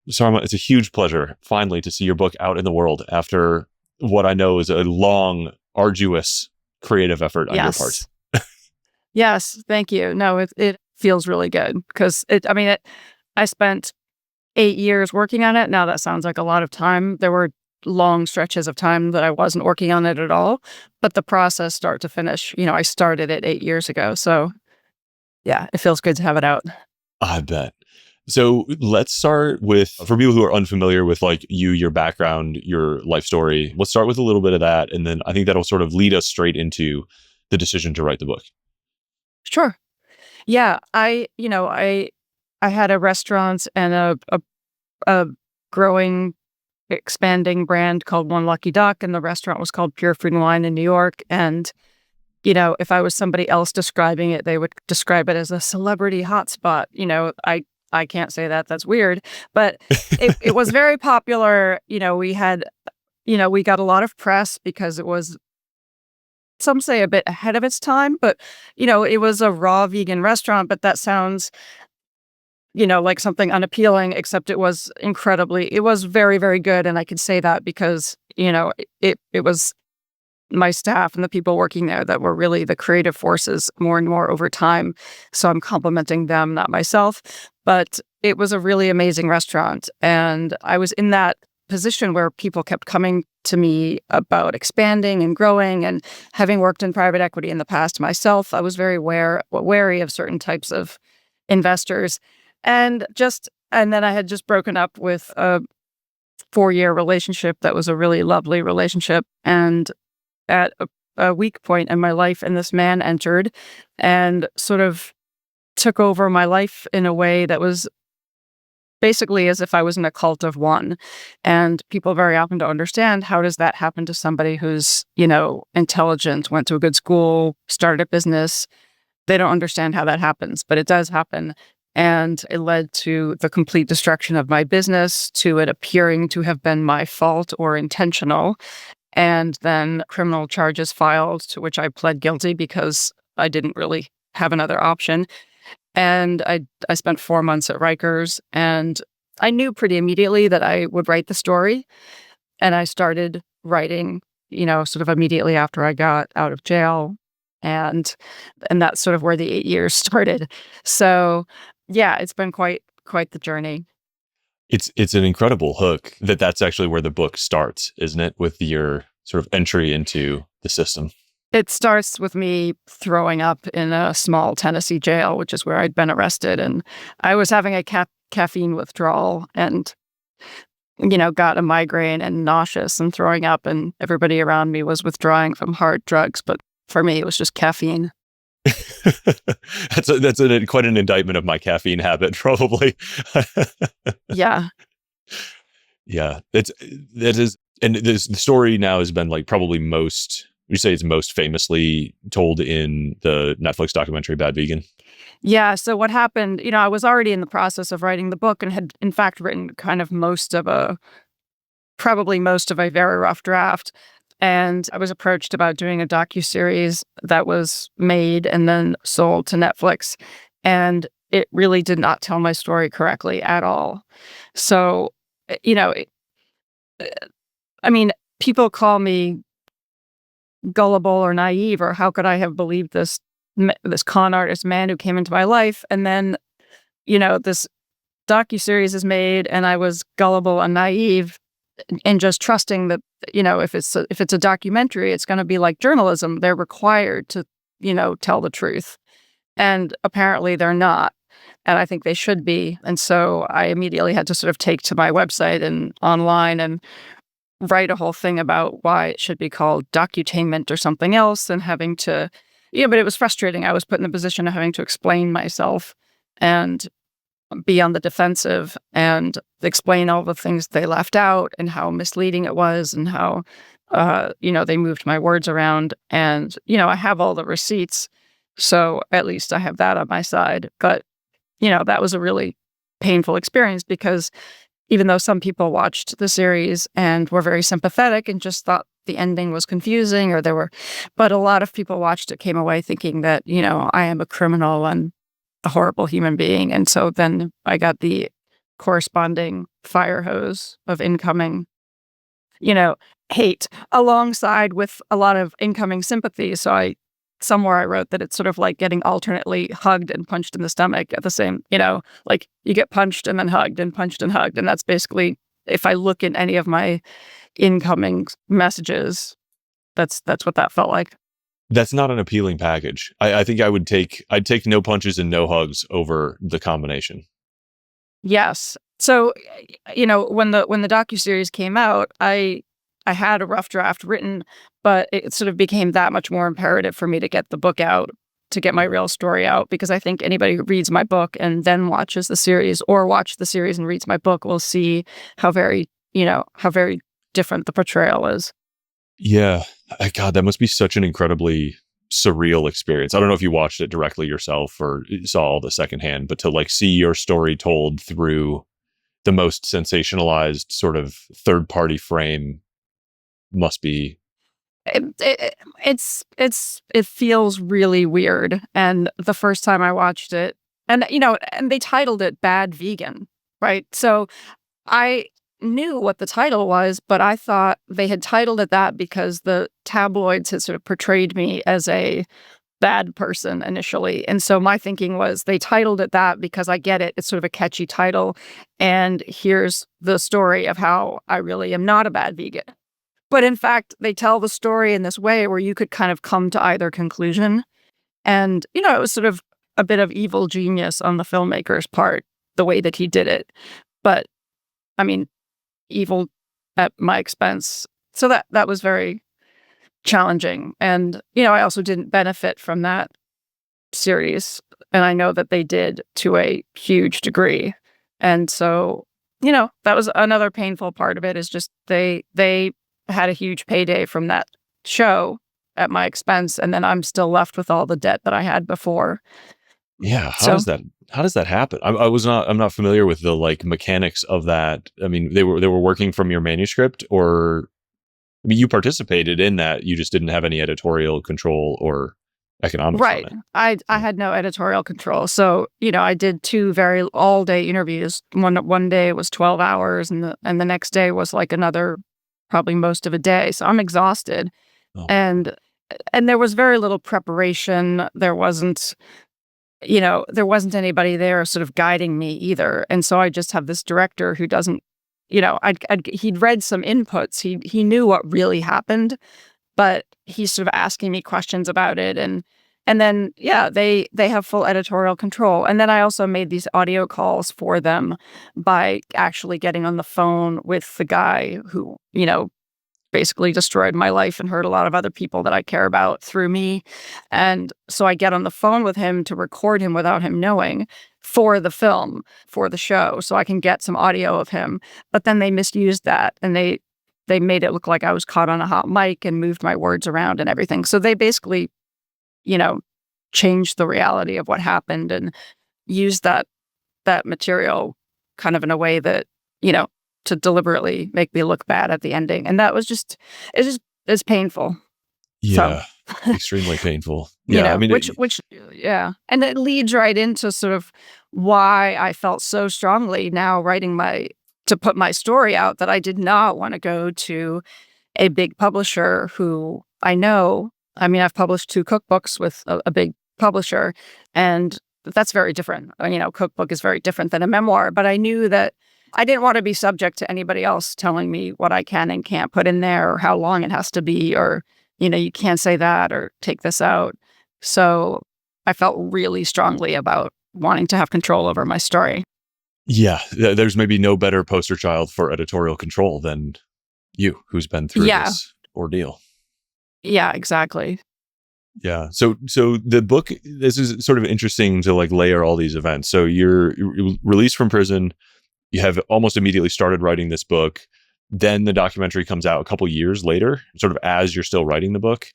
Sarma, it's a huge pleasure finally to see your book out in the world after what I know is a long, arduous creative effort on your part. Yes, thank you. No, it feels really good because I spent 8 years working on it. Now that sounds like a lot of time. There were long stretches of time that I wasn't working on it at all, but the process start to finish, I started it 8 years ago. So yeah, it feels good to have it out. I bet. So let's start with, for people who are unfamiliar with like you, your background, your life story, let's start with a little bit of that. And then I think that'll sort of lead us straight into the decision to write the book. Sure. Yeah, I had a restaurant and a growing, expanding brand called One Lucky Duck, and the restaurant was called Pure Food and Wine in New York. And if I was somebody else describing it, they would describe it as a celebrity hotspot. I can't say that. That's weird. But it was very popular. We had, we got a lot of press because it was, some say, a bit ahead of its time. But, it was a raw vegan restaurant. But that sounds, like something unappealing, except it was very, very good. And I can say that because, it was my staff and the people working there that were really the creative forces more and more over time. So I'm complimenting them, not myself. But it was a really amazing restaurant. And I was in that position where people kept coming to me about expanding and growing. And having worked in private equity in the past myself, I was very wary of certain types of investors. And then I had just broken up with a 4-year relationship that was a really lovely relationship. And at a weak point in my life, and this man entered and sort of took over my life in a way that was basically as if I was in a cult of one. And people very often don't understand, how does that happen to somebody who's, intelligent, went to a good school, started a business? They don't understand how that happens, but it does happen. And it led to the complete destruction of my business, to it appearing to have been my fault or intentional. And then criminal charges filed, to which I pled guilty because I didn't really have another option. And I spent 4 months at Rikers, and I knew pretty immediately that I would write the story. And I started writing, sort of immediately after I got out of jail. And that's sort of where the 8 years started. So yeah, it's been quite the journey. It's an incredible hook that's actually where the book starts, isn't it? With your sort of entry into the system. It starts with me throwing up in a small Tennessee jail, which is where I'd been arrested. And I was having a caffeine withdrawal and, got a migraine and nauseous and throwing up. And everybody around me was withdrawing from hard drugs. But for me, it was just caffeine. That's quite an indictment of my caffeine habit, probably. Yeah. Yeah. And the story now has been like probably you say it's most famously told in the Netflix documentary Bad Vegan? Yeah. So what happened, I was already in the process of writing the book and had in fact written kind of probably most of a very rough draft. And I was approached about doing a docuseries that was made and then sold to Netflix. And it really did not tell my story correctly at all. So, people call me gullible or naive, or how could I have believed this con artist man who came into my life? And then, this docuseries is made and I was gullible and naive and just trusting that, if it's a documentary, it's going to be like journalism. They're required to, tell the truth. And apparently they're not. And I think they should be. And so I immediately had to sort of take to my website and online and write a whole thing about why it should be called docutainment or something else, and having to, but it was frustrating. I was put in the position of having to explain myself and be on the defensive and explain all the things they left out and how misleading it was and how, they moved my words around. And, I have all the receipts. So at least I have that on my side. But, that was a really painful experience because even though some people watched the series and were very sympathetic and just thought the ending was confusing, but a lot of people watched it, came away thinking that, I am a criminal and a horrible human being. And so then I got the corresponding fire hose of incoming, you know, hate alongside with a lot of incoming sympathy. So somewhere I wrote that it's sort of like getting alternately hugged and punched in the stomach at the same, like you get punched and then hugged and punched and hugged. And that's basically, if I look at any of my incoming messages, that's what that felt like. That's not an appealing package. I think I'd take no punches and no hugs over the combination. Yes. So, when the docuseries came out, I had a rough draft written, but it sort of became that much more imperative for me to get the book out, to get my real story out, because I think anybody who reads my book and then watches the series, or watch the series and reads my book, will see how very different the portrayal is. Yeah. God, that must be such an incredibly surreal experience. I don't know if you watched it directly yourself or saw all the secondhand, but to like see your story told through the most sensationalized sort of third party frame must be. It feels really weird. And the first time I watched it, and they titled it Bad Vegan, right? So I knew what the title was, but I thought they had titled it that because the tabloids had sort of portrayed me as a bad person initially. And so my thinking was they titled it that because I get it. It's sort of a catchy title. And here's the story of how I really am not a bad vegan. But in fact, they tell the story in this way where you could kind of come to either conclusion. And, it was sort of a bit of evil genius on the filmmaker's part, the way that he did it. But, I mean, evil at my expense. So that was very challenging. And, I also didn't benefit from that series. And I know that they did to a huge degree. And so, that was another painful part of it, is just they had a huge payday from that show at my expense. And then I'm still left with all the debt that I had before. Yeah. How does that happen? I'm not familiar with the like mechanics of that. I mean, they were working from your manuscript, or I mean, you participated in that. You just didn't have any editorial control or economics. Right. On it. I had no editorial control. So, I did 2 very all day interviews. One day was 12 hours and the next day was like another, probably most of a day. So I'm exhausted. Oh. And there was very little preparation. There wasn't anybody there sort of guiding me either. And so I just have this director who doesn't, he'd read some inputs. He knew what really happened, but he's sort of asking me questions about it. And then, they have full editorial control. And then I also made these audio calls for them by actually getting on the phone with the guy who, basically destroyed my life and hurt a lot of other people that I care about through me. And so I get on the phone with him to record him without him knowing for the film, for the show, so I can get some audio of him. But then they misused that, and they made it look like I was caught on a hot mic and moved my words around and everything. So they basically, changed the reality of what happened and used that material kind of in a way that, to deliberately make me look bad at the ending. And that was it's painful. Yeah. So, extremely painful. Yeah. I mean, and it leads right into sort of why I felt so strongly now writing to put my story out, that I did not want to go to a big publisher who I know. I mean, I've published 2 cookbooks with a big publisher, and that's very different. Cookbook is very different than a memoir, but I knew that I didn't want to be subject to anybody else telling me what I can and can't put in there, or how long it has to be, or, you can't say that or take this out. So I felt really strongly about wanting to have control over my story. Yeah. There's maybe no better poster child for editorial control than you, who's been through this ordeal. Yeah, exactly. Yeah. So the book, this is sort of interesting to like layer all these events. So you're released from prison. You have almost immediately started writing this book. Then the documentary comes out a couple years later, sort of as you're still writing the book.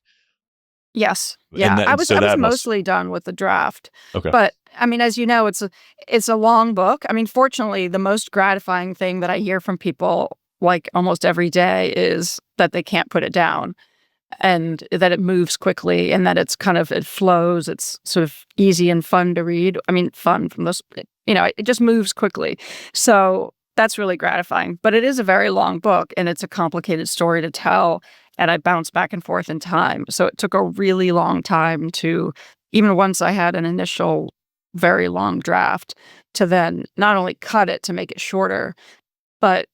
Yes. Yeah. I was mostly done with the draft. Okay. But I mean, as you know, it's a long book. I mean, fortunately, the most gratifying thing that I hear from people like almost every day is that they can't put it down, and that it moves quickly, and that it flows. It's sort of easy and fun to read. I mean, fun from this it just moves quickly. So that's really gratifying. But it is a very long book, and it's a complicated story to tell. And I bounce back and forth in time. So it took a really long time to, even once I had an initial very long draft, to then not only cut it to make it shorter, but,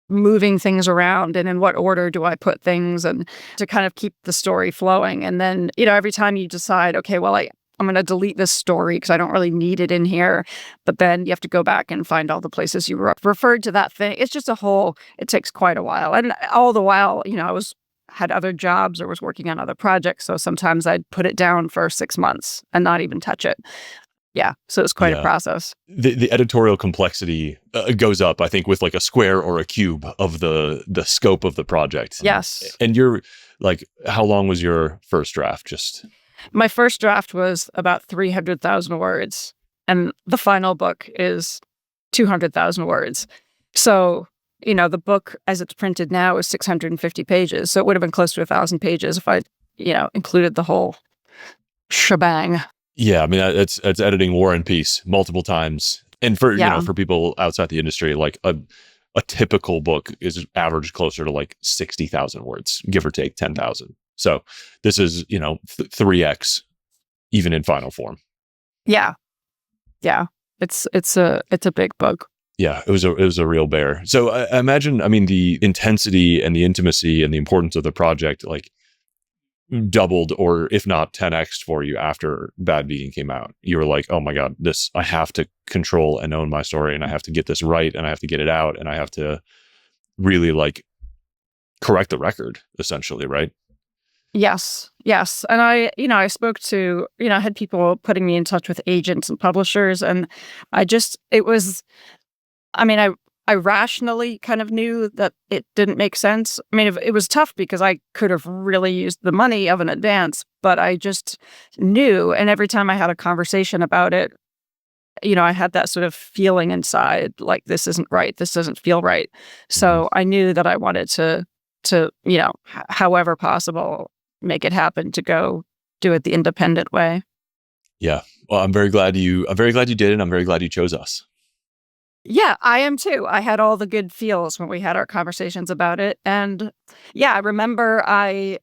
moving things around and in what order do I put things, and to kind of keep the story flowing. And then, every time you decide, okay, well, I'm going to delete this story because I don't really need it in here. But then you have to go back and find all the places you referred to that thing. It's just it takes quite a while. And all the while, I had other jobs or was working on other projects. So sometimes I'd put it down for 6 months and not even touch it. Yeah. So it's quite a process. The editorial complexity goes up, I think, with like a square or a cube of the scope of the project. Yes. And you're like, how long was your first draft? My first draft was about 300,000 words, and the final book is 200,000 words. So, the book as it's printed now is 650 pages. So it would have been close to 1,000 pages if I, included the whole shebang. Yeah, I mean, it's editing War and Peace multiple times. And for, for people outside the industry, like a typical book is averaged closer to like 60,000 words, give or take 10,000. So this is, 3x even in final form. Yeah. Yeah. It's a big book. Yeah, it was a real bear. So I imagine, the intensity and the intimacy and the importance of the project, like, doubled, or if not 10x for you after Bad Vegan came out. You were like, oh my God, I have to control and own my story, and I have to get this right, and I have to get it out, and I have to really like correct the record, essentially, right? Yes. And I spoke to, I had people putting me in touch with agents and publishers, and I rationally kind of knew that it didn't make sense. It was tough because I could have really used the money of an advance, but I just knew. And every time I had a conversation about it, I had that sort of feeling inside, like, this isn't right. This doesn't feel right. So I knew that I wanted to, however possible, make it happen, to go do it the independent way. Yeah. Well, I'm very glad you did it. I'm very glad you chose us. Yeah, I am too. I had all the good feels when we had our conversations about it. And yeah, I remember I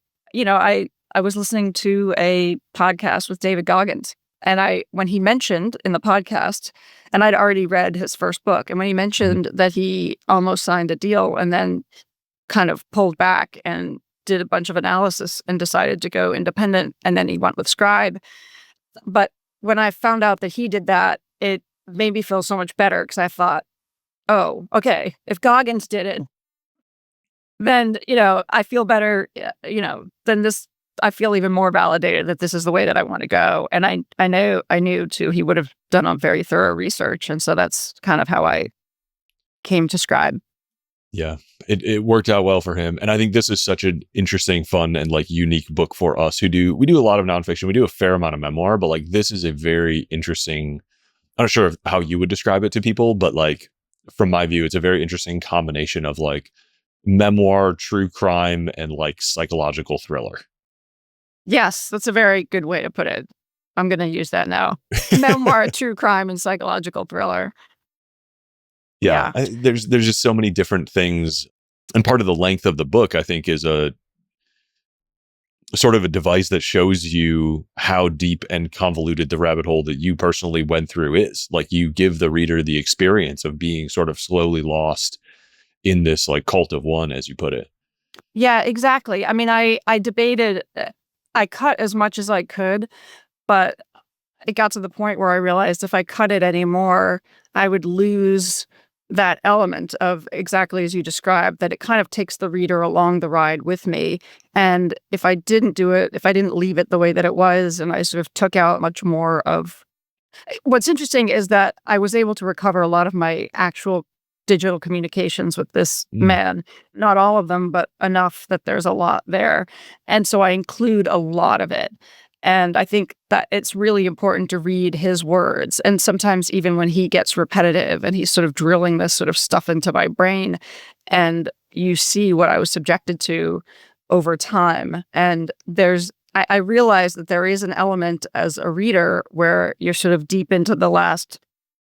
was listening to a podcast with David Goggins, and when he mentioned in the podcast, and I'd already read his first book, and when he mentioned that he almost signed a deal and then kind of pulled back and did a bunch of analysis and decided to go independent, and then he went with Scribe. But when I found out that he did that, it made me feel so much better, because I thought, oh, okay, if Goggins did it, then, I feel better, then I feel even more validated that this is the way that I want to go. And I knew too, he would have done a very thorough research. And so that's kind of how I came to Scribe. Yeah, it worked out well for him. And I think this is such an interesting, fun, and like unique book for us we do a lot of nonfiction. We do a fair amount of memoir, but like this is a very interesting, I'm not sure how you would describe it to people, but like from my view, it's a very interesting combination of like memoir, true crime, and like psychological thriller. Yes, that's a very good way to put it. I'm going to use that now. Memoir, true crime, and psychological thriller. Yeah. There's just so many different things. And part of the length of the book, I think, is a sort of a device that shows you how deep and convoluted the rabbit hole that you personally went through is. Like, you give the reader the experience of being sort of slowly lost in this like cult of one, as you put it. Yeah, exactly. I debated, I cut as much as I could, but it got to the point where I realized if I cut it anymore, I would lose that element of, exactly as you described, that it kind of takes the reader along the ride with me. And if I didn't do it, if I didn't leave it the way that it was, and I sort of took out much more of, what's interesting is that I was able to recover a lot of my actual digital communications with this man. Not all of them, but enough that there's a lot there. And so I include a lot of it. And I think that it's really important to read his words. And sometimes even when he gets repetitive and he's sort of drilling this sort of stuff into my brain, and you see what I was subjected to over time. And I realize that there is an element as a reader where you're sort of deep into the last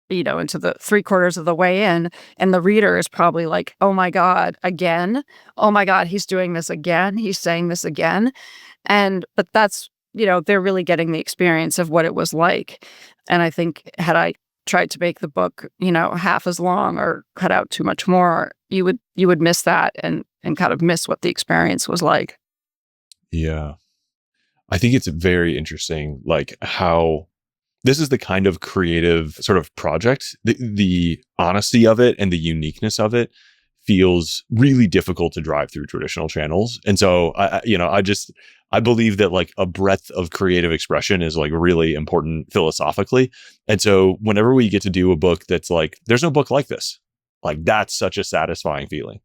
into the 3/4 of the way in, and the reader is probably like, "Oh my god, again? Oh my god, he's doing this again. He's saying this again." But that's, they're really getting the experience of what it was like. And I think had I tried to make the book, half as long or cut out too much more, you would miss that and kind of miss what the experience was like. Yeah. I think it's very interesting, like how this is the kind of creative sort of project. The honesty of it and the uniqueness of it feels really difficult to drive through traditional channels. And so I believe that like a breadth of creative expression is like really important philosophically. And so whenever we get to do a book that's like, there's no book like this, like that's such a satisfying feeling.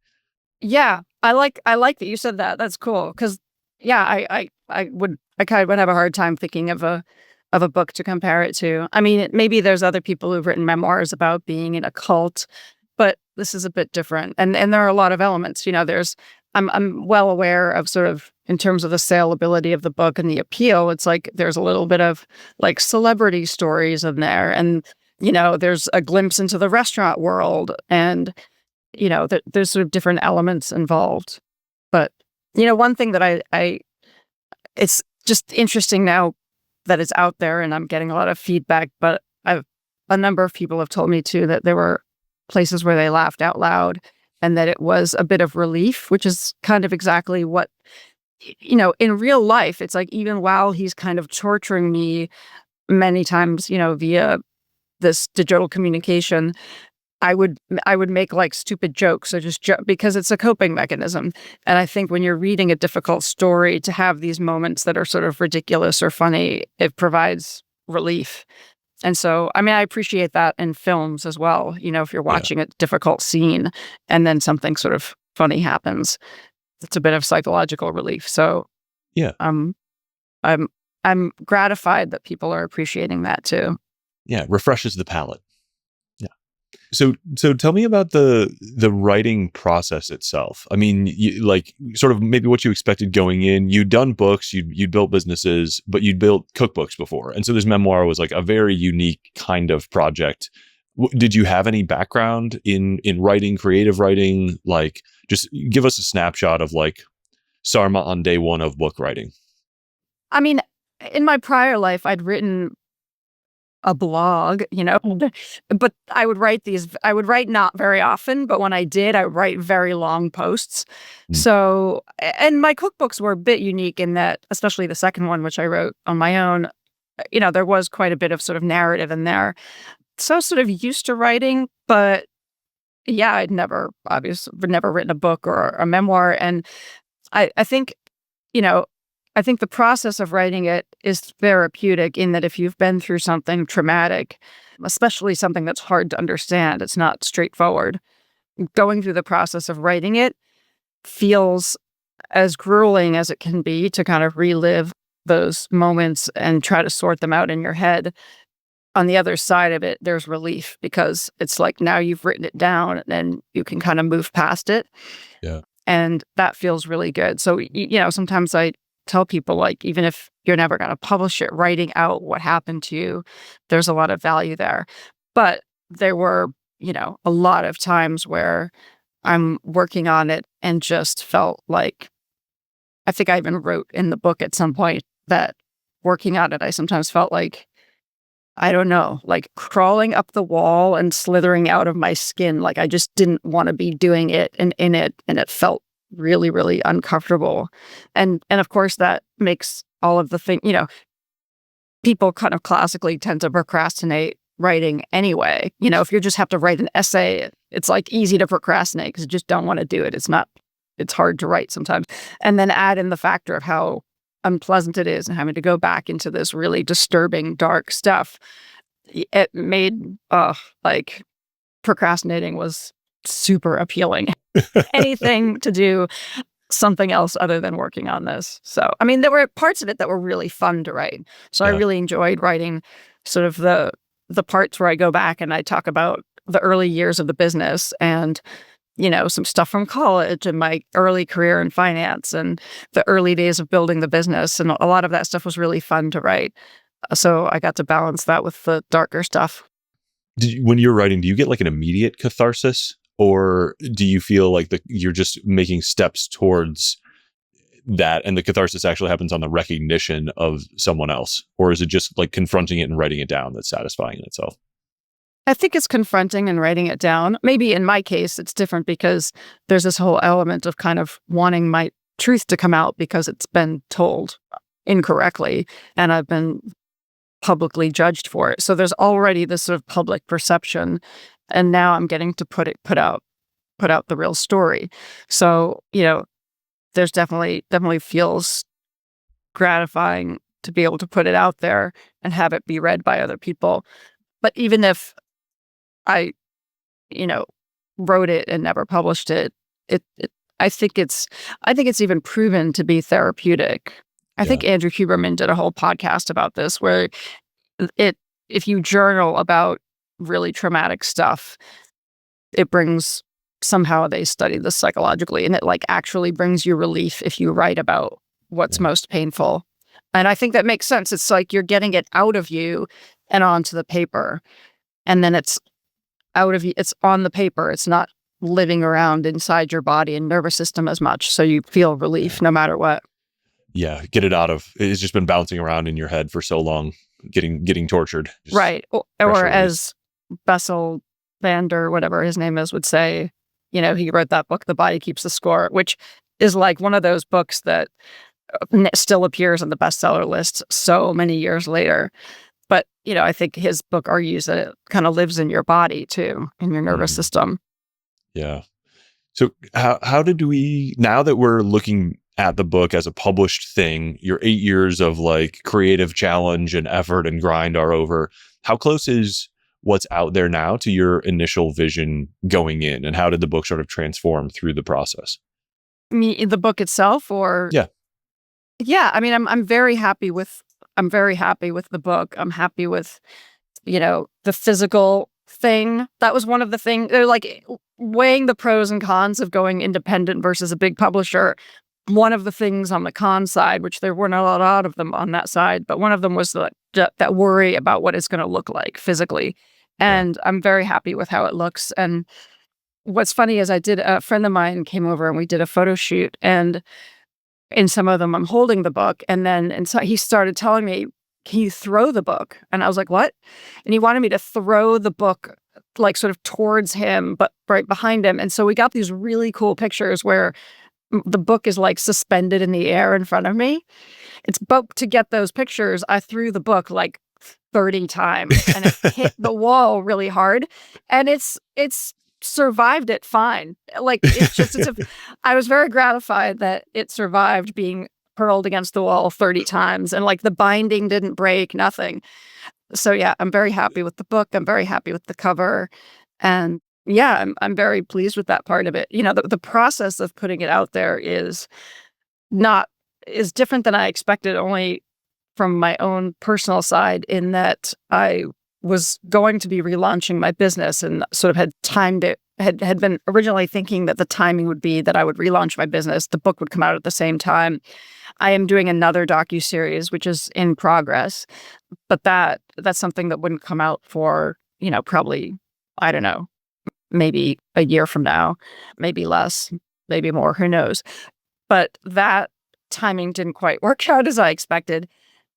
Yeah, I like that you said that. That's cool because yeah, I kind of would have a hard time thinking of a book to compare it to. I mean, maybe there's other people who've written memoirs about being in a cult, but this is a bit different. And there are a lot of elements. I'm well aware of sort of in terms of the saleability of the book and the appeal. It's like there's a little bit of like celebrity stories in there, and there's a glimpse into the restaurant world, and there's sort of different elements involved. But one thing that I it's just interesting now that it's out there and I'm getting a lot of feedback, but a number of people have told me too that there were places where they laughed out loud and that it was a bit of relief, which is kind of exactly what, in real life, it's like even while he's kind of torturing me many times, via this digital communication, I would make like stupid jokes or just because it's a coping mechanism. And I think when you're reading a difficult story, to have these moments that are sort of ridiculous or funny, it provides relief. And so, I mean, I appreciate that in films as well. If you're Yeah. watching a difficult scene and then something sort of funny happens, it's a bit of psychological relief. So, Yeah. um, I'm I'm gratified that people are appreciating that too. Yeah. Refreshes the palate. Yeah. So tell me about the writing process itself. I mean, like sort of maybe what you expected going in. You'd done books, you'd built businesses, but you'd built cookbooks before, and so this memoir was like a very unique kind of project. Did you have any background in writing, creative writing? Like, just give us a snapshot of like Sarma on day one of book writing. I mean, in my prior life, I'd written a blog, but I would write not very often, but when I did, I would write very long posts. Mm. So, and my cookbooks were a bit unique in that, especially the second one, which I wrote on my own, there was quite a bit of sort of narrative in there. So I was sort of used to writing, but yeah, obviously, never written a book or a memoir. And I think, you know, I think the process of writing it is therapeutic in that if you've been through something traumatic, especially something that's hard to understand, it's not straightforward. Going through the process of writing it feels as grueling as it can be to kind of relive those moments and try to sort them out in your head. On the other side of it, there's relief because it's like now you've written it down and then you can kind of move past it. Yeah. And that feels really good. So, sometimes I tell people, like, even if you're never going to publish it, writing out what happened to you, there's a lot of value there. But there were, a lot of times where I'm working on it and just felt like, I think I even wrote in the book at some point that working on it, I sometimes felt like, I don't know, like crawling up the wall and slithering out of my skin. Like I just didn't want to be doing it and in it. And it felt really, really uncomfortable. And of course that makes all of the thing, people kind of classically tend to procrastinate writing anyway. If you just have to write an essay, it's like easy to procrastinate because you just don't want to do it. It's hard to write sometimes. And then add in the factor of how unpleasant it is and having to go back into this really disturbing, dark stuff. It made, like, procrastinating was super appealing. Anything to do something else other than working on this. So, I mean, there were parts of it that were really fun to write. So I Yeah. really enjoyed writing sort of the parts where I go back and I talk about the early years of the business and some stuff from college and my early career in finance and the early days of building the business. And a lot of that stuff was really fun to write. So I got to balance that with the darker stuff. When you're writing, do you get like an immediate catharsis, or do you feel like you're just making steps towards that, and the catharsis actually happens on the recognition of someone else? Or is it just like confronting it and writing it down that's satisfying in itself? I think it's confronting and writing it down. Maybe in my case, it's different because there's this whole element of kind of wanting my truth to come out because it's been told incorrectly and I've been publicly judged for it. So there's already this sort of public perception, and now I'm getting to put out the real story. So, there's definitely feels gratifying to be able to put it out there and have it be read by other people. But even if I, wrote it and never published it, I think it's even proven to be therapeutic. I think Yeah. Andrew Huberman did a whole podcast about this where if you journal about really traumatic stuff, it brings, somehow they study this psychologically, and it like actually brings you relief if you write about what's Yeah. most painful. And I think that makes sense. It's like you're getting it out of you and onto the paper. And then it's out of you, it's on the paper. It's not living around inside your body and nervous system as much. So you feel relief no matter what. Yeah. Get it out of, it's just been bouncing around in your head for so long, getting tortured. Just Right. Or pressure release. as Bessel van der, whatever his name is, would say, he wrote that book, The Body Keeps the Score, which is like one of those books that still appears on the bestseller list so many years later. But, I think his book argues that it kind of lives in your body too, in your nervous Mhm. system. Yeah. So how did we, now that we're looking at the book as a published thing, your 8 years of like creative challenge and effort and grind are over, how close is what's out there now to your initial vision going in, and how did the book sort of transform through the process? The book itself, or Yeah. yeah, I mean, I'm very happy with the book. I'm happy with, the physical thing. That was one of the things. They're like weighing the pros and cons of going independent versus a big publisher. One of the things on the con side, which there weren't a lot of them on that side, but one of them was that worry about what it's going to look like physically. Yeah. And I'm very happy with how it looks. And what's funny is a friend of mine came over and we did a photo shoot, and in some of them I'm holding the book, and so he started telling me, can you throw the book? And I was like, what? And he wanted me to throw the book like sort of towards him, but right behind him. And so we got these really cool pictures where the book is like suspended in the air in front of me. But to get those pictures, I threw the book like 30 times and it hit the wall really hard. And it's survived it fine. Like I was very gratified that it survived being hurled against the wall 30 times, and like the binding didn't break, nothing. So yeah, I'm very happy with the book. I'm very happy with the cover. And yeah, I'm very pleased with that part of it. The process of putting it out there is different than I expected, only from my own personal side, in that I was going to be relaunching my business and sort of had timed it, had been originally thinking that the timing would be that I would relaunch my business. The book would come out at the same time. I am doing another docuseries, which is in progress, but that's something that wouldn't come out for, probably, I don't know, maybe a year from now, maybe less, maybe more, who knows. But that timing didn't quite work out as I expected.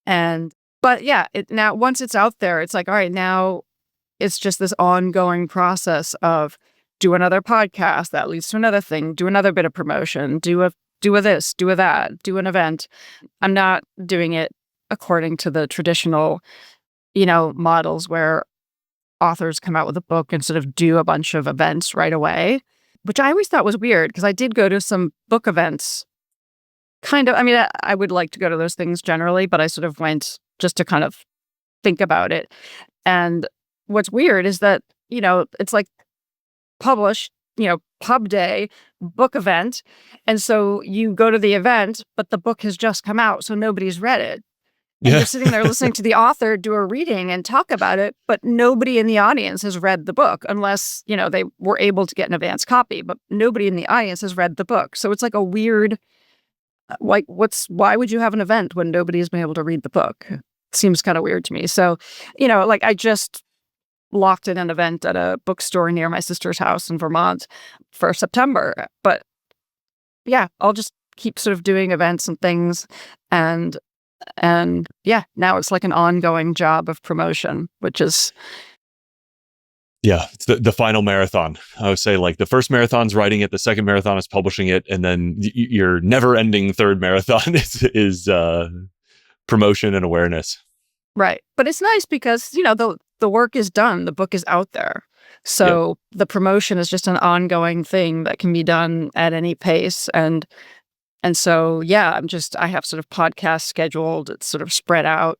But yeah, now once it's out there, it's like, all right, now it's just this ongoing process of do another podcast that leads to another thing, do another bit of promotion, do a this, do a that, do an event. I'm not doing it according to the traditional, models where authors come out with a book and sort of do a bunch of events right away, which I always thought was weird because I did go to some book events. Kind of, I mean, I would like to go to those things generally, but I sort of went just to kind of think about it. And what's weird is that, it's like publish, pub day, book event. And so you go to the event, but the book has just come out, so nobody's read it. And Yeah. you're sitting there listening to the author do a reading and talk about it, but nobody in the audience has read the book unless, they were able to get an advance copy, but nobody in the audience has read the book. So it's like a weird, like, why would you have an event when nobody's been able to read the book? It seems kind of weird to me. So, like, I just locked in an event at a bookstore near my sister's house in Vermont for September. But yeah, I'll just keep sort of doing events and things. And yeah, now it's like an ongoing job of promotion, which is Yeah, it's the final marathon. I would say like the first marathon's writing it, the second marathon is publishing it, and then your never-ending third marathon is promotion and awareness. right. But it's nice because, the work is done, the book is out there. Yep. So the promotion is just an ongoing thing that can be done at any pace. And so, yeah, I have sort of podcasts scheduled. It's sort of spread out.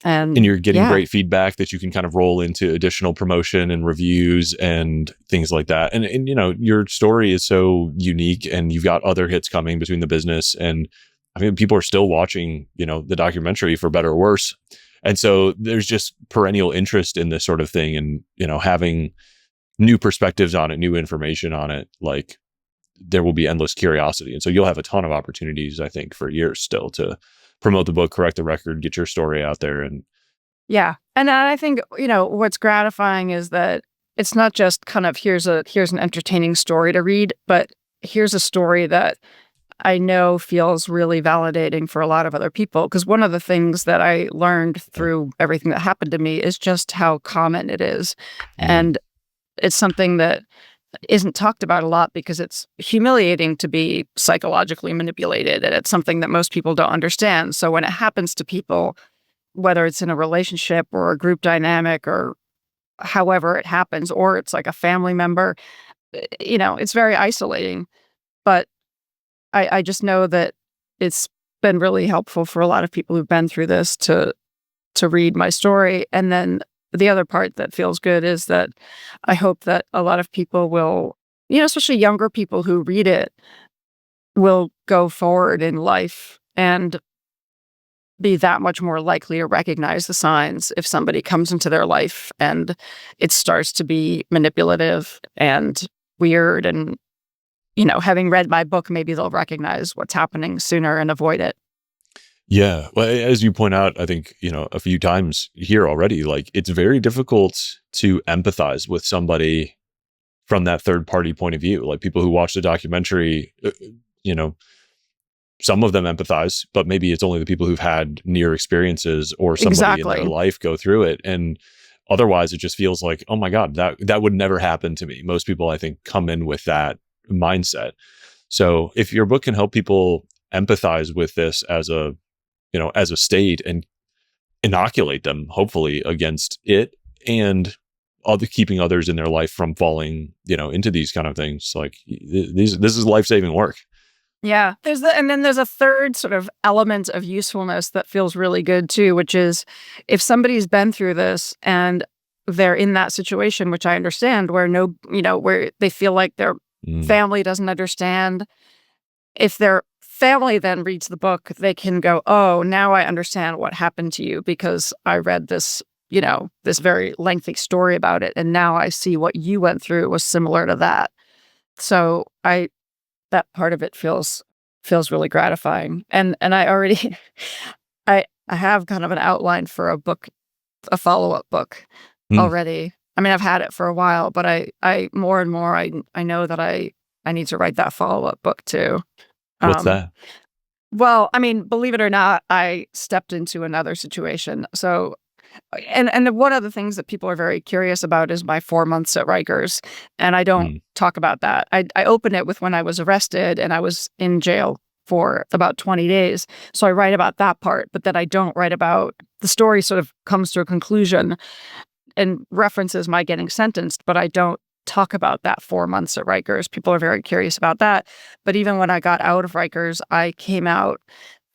And you're getting yeah, great feedback that you can kind of roll into additional promotion and reviews and things like that. And your story is so unique, and you've got other hits coming between the business. And I mean, people are still watching, the documentary, for better or worse. And so there's just perennial interest in this sort of thing, and, having new perspectives on it, new information on it, like there will be endless curiosity. And so you'll have a ton of opportunities, I think, for years still to promote the book, correct the record, get your story out there. And yeah. And I think, what's gratifying is that it's not just kind of here's an entertaining story to read, but here's a story that I know feels really validating for a lot of other people. Because one of the things that I learned through everything that happened to me is just how common it is. And it's something that isn't talked about a lot because it's humiliating to be psychologically manipulated. And it's something that most people don't understand. So when it happens to people, whether it's in a relationship or a group dynamic or however it happens, or it's like a family member, it's very isolating. But I just know that it's been really helpful for a lot of people who've been through this to read my story. And then the other part that feels good is that I hope that a lot of people will, especially younger people who read it, will go forward in life and be that much more likely to recognize the signs if somebody comes into their life and it starts to be manipulative and weird. And, having read my book, maybe they'll recognize what's happening sooner and avoid it. yeah, well, as you point out, I think, a few times here already, like it's very difficult to empathize with somebody from that third party point of view. Like people who watch the documentary, some of them empathize, but maybe it's only the people who've had near experiences or somebody in their life go through it. And otherwise it just feels like, oh my God, that would never happen to me. Most people, I think, come in with that mindset. So if your book can help people empathize with this as a state and inoculate them, hopefully, against it, and keeping others in their life from falling, into these kind of things, like this is life-saving work. Yeah. And then there's a third sort of element of usefulness that feels really good too, which is if somebody's been through this and they're in that situation, which I understand, where where they feel like their family doesn't understand. If their family then reads the book, they can go, oh, now I understand what happened to you because I read this, this very lengthy story about it. And now I see what you went through was similar to that. So that part of it feels really gratifying. And I already, I have kind of an outline for a follow-up book already. I mean, I've had it for a while, but I more and more, I know that I need to write that follow-up book too. What's that? Well, I mean, believe it or not, I stepped into another situation. So, and one of the things that people are very curious about is my 4 months at Rikers. And I don't talk about that. I open it with when I was arrested and I was in jail for about 20 days. So I write about that part, but then I don't write about the story sort of comes to a conclusion and references my getting sentenced, but I don't talk about that 4 months at Rikers. People are very curious about that. But even when I got out of Rikers, I came out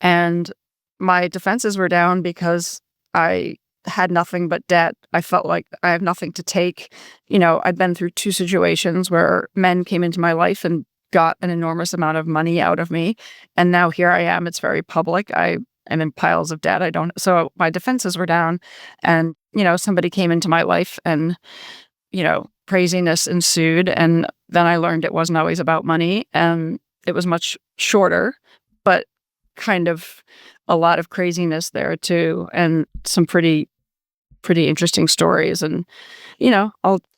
and my defenses were down because I had nothing but debt. I felt like I have nothing to take. I'd been through 2 situations where men came into my life and got an enormous amount of money out of me. And now here I am. It's very public. I am in piles of debt. So my defenses were down and, somebody came into my life and, craziness ensued. And then I learned it wasn't always about money and it was much shorter, but kind of a lot of craziness there too. And some pretty pretty interesting stories. And,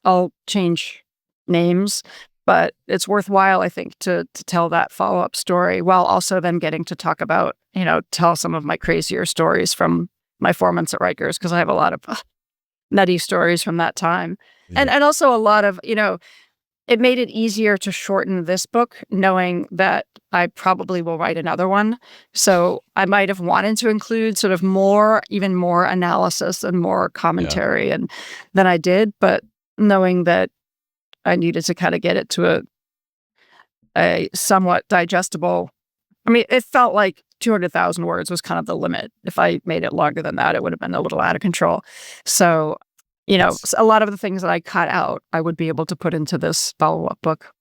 I'll change names, but it's worthwhile, I think, to tell that follow-up story while also then getting to talk about, tell some of my crazier stories from my 4 months at Rikers, because I have a lot of nutty stories from that time. Yeah. And also a lot of, it made it easier to shorten this book, knowing that I probably will write another one. So I might have wanted to include sort of even more analysis and more commentary than I did, but knowing that I needed to kind of get it to a somewhat digestible. I mean, it felt like 200,000 words was kind of the limit. If I made it longer than that, it would have been a little out of control. So, a lot of the things that I cut out, I would be able to put into this follow-up book.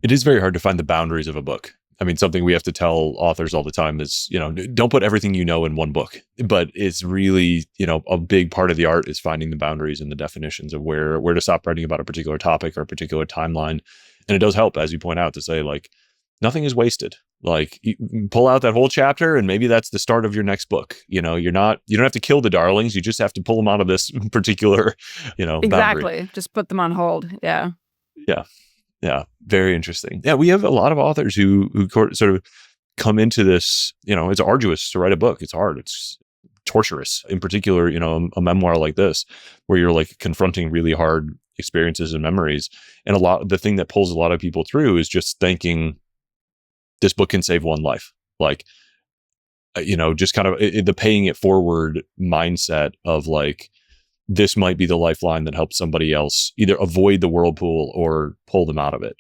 It is very hard to find the boundaries of a book. I mean, something we have to tell authors all the time is, don't put everything you know in one book. But it's really, a big part of the art is finding the boundaries and the definitions of where to stop writing about a particular topic or a particular timeline. And it does help, as you point out, to say, like, nothing is wasted. Like, you pull out that whole chapter and maybe that's the start of your next book. You don't have to kill the darlings. You just have to pull them out of this particular, Exactly. boundary. Just put them on hold. Yeah. Yeah. Yeah. Very interesting. Yeah. We have a lot of authors who sort of come into this, it's arduous to write a book. It's hard. It's torturous. In particular, a memoir like this, where you're like confronting really hard experiences and memories. And the thing that pulls a lot of people through is just thinking, this book can save one life. Like, just kind of the paying it forward mindset of like, this might be the lifeline that helps somebody else either avoid the whirlpool or pull them out of it.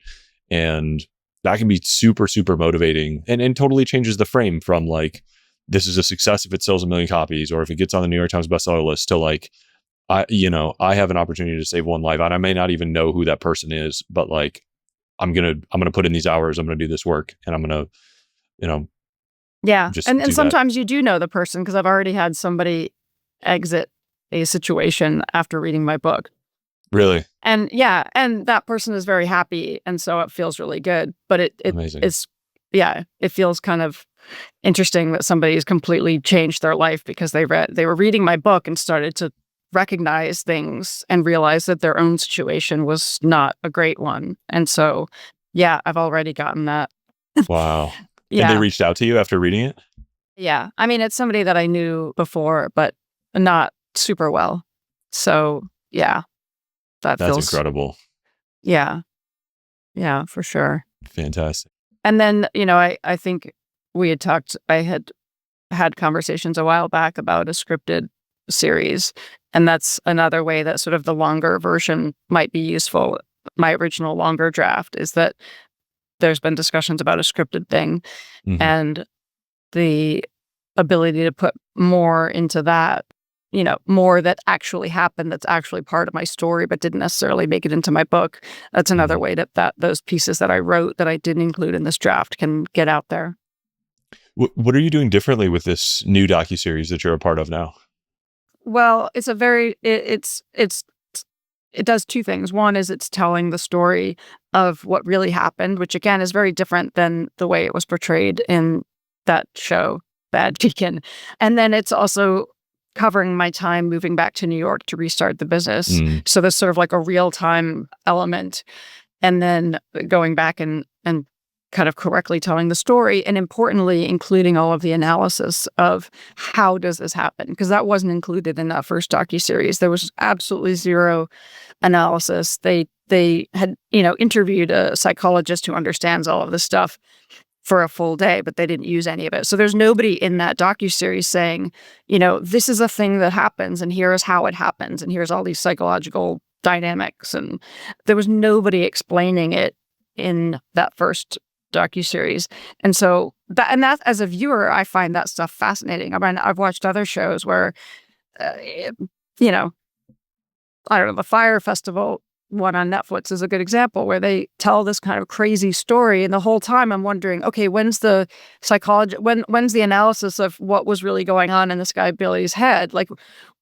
And that can be super, super motivating and totally changes the frame from like, this is a success if it sells 1 million copies or if it gets on the New York Times bestseller list to like, I have an opportunity to save one life and I may not even know who that person is, but like, I'm going to put in these hours. I'm going to do this work and I'm going to, yeah. just And do sometimes you do know the person, because I've already had somebody exit a situation after reading my book. Really? And and that person is very happy. And so it feels really good, but Amazing. it feels kind of interesting that somebody's completely changed their life because they were reading my book and started to recognize things and realize that their own situation was not a great one. And so, I've already gotten that. Wow. Yeah. And they reached out to you after reading it? Yeah. I mean, it's somebody that I knew before, but not super well. So, That's feels incredible. Yeah. Yeah, for sure. Fantastic. And then, I think we had I had conversations a while back about a scripted series. And that's another way that sort of the longer version might be useful. My original longer draft is that there's been discussions about a scripted thing and the ability to put more into that, more that actually happened, that's actually part of my story, but didn't necessarily make it into my book. That's another way that those pieces that I wrote that I didn't include in this draft can get out there. What are you doing differently with this new docuseries that you're a part of now? Well, it's it does two things. One is it's telling the story of what really happened, which again is very different than the way it was portrayed in that show, Bad Beacon. And then it's also covering my time moving back to New York to restart the business. So there's sort of like a real-time element. And then going back and kind of correctly telling the story, and importantly, including all of the analysis of how does this happen? Because that wasn't included in that first docuseries. There was absolutely zero analysis. They had, interviewed a psychologist who understands all of this stuff for a full day, but they didn't use any of it. So there's nobody in that docuseries saying, this is a thing that happens, and here's how it happens, and here's all these psychological dynamics. And there was nobody explaining it in that first docuseries. And so that as a viewer, I find that stuff fascinating. I mean, I've watched other shows where, I don't know, the Fire Festival one on Netflix is a good example where they tell this kind of crazy story. And the whole time I'm wondering, okay, when's the psychology, when's the analysis of what was really going on in this guy Billy's head? Like,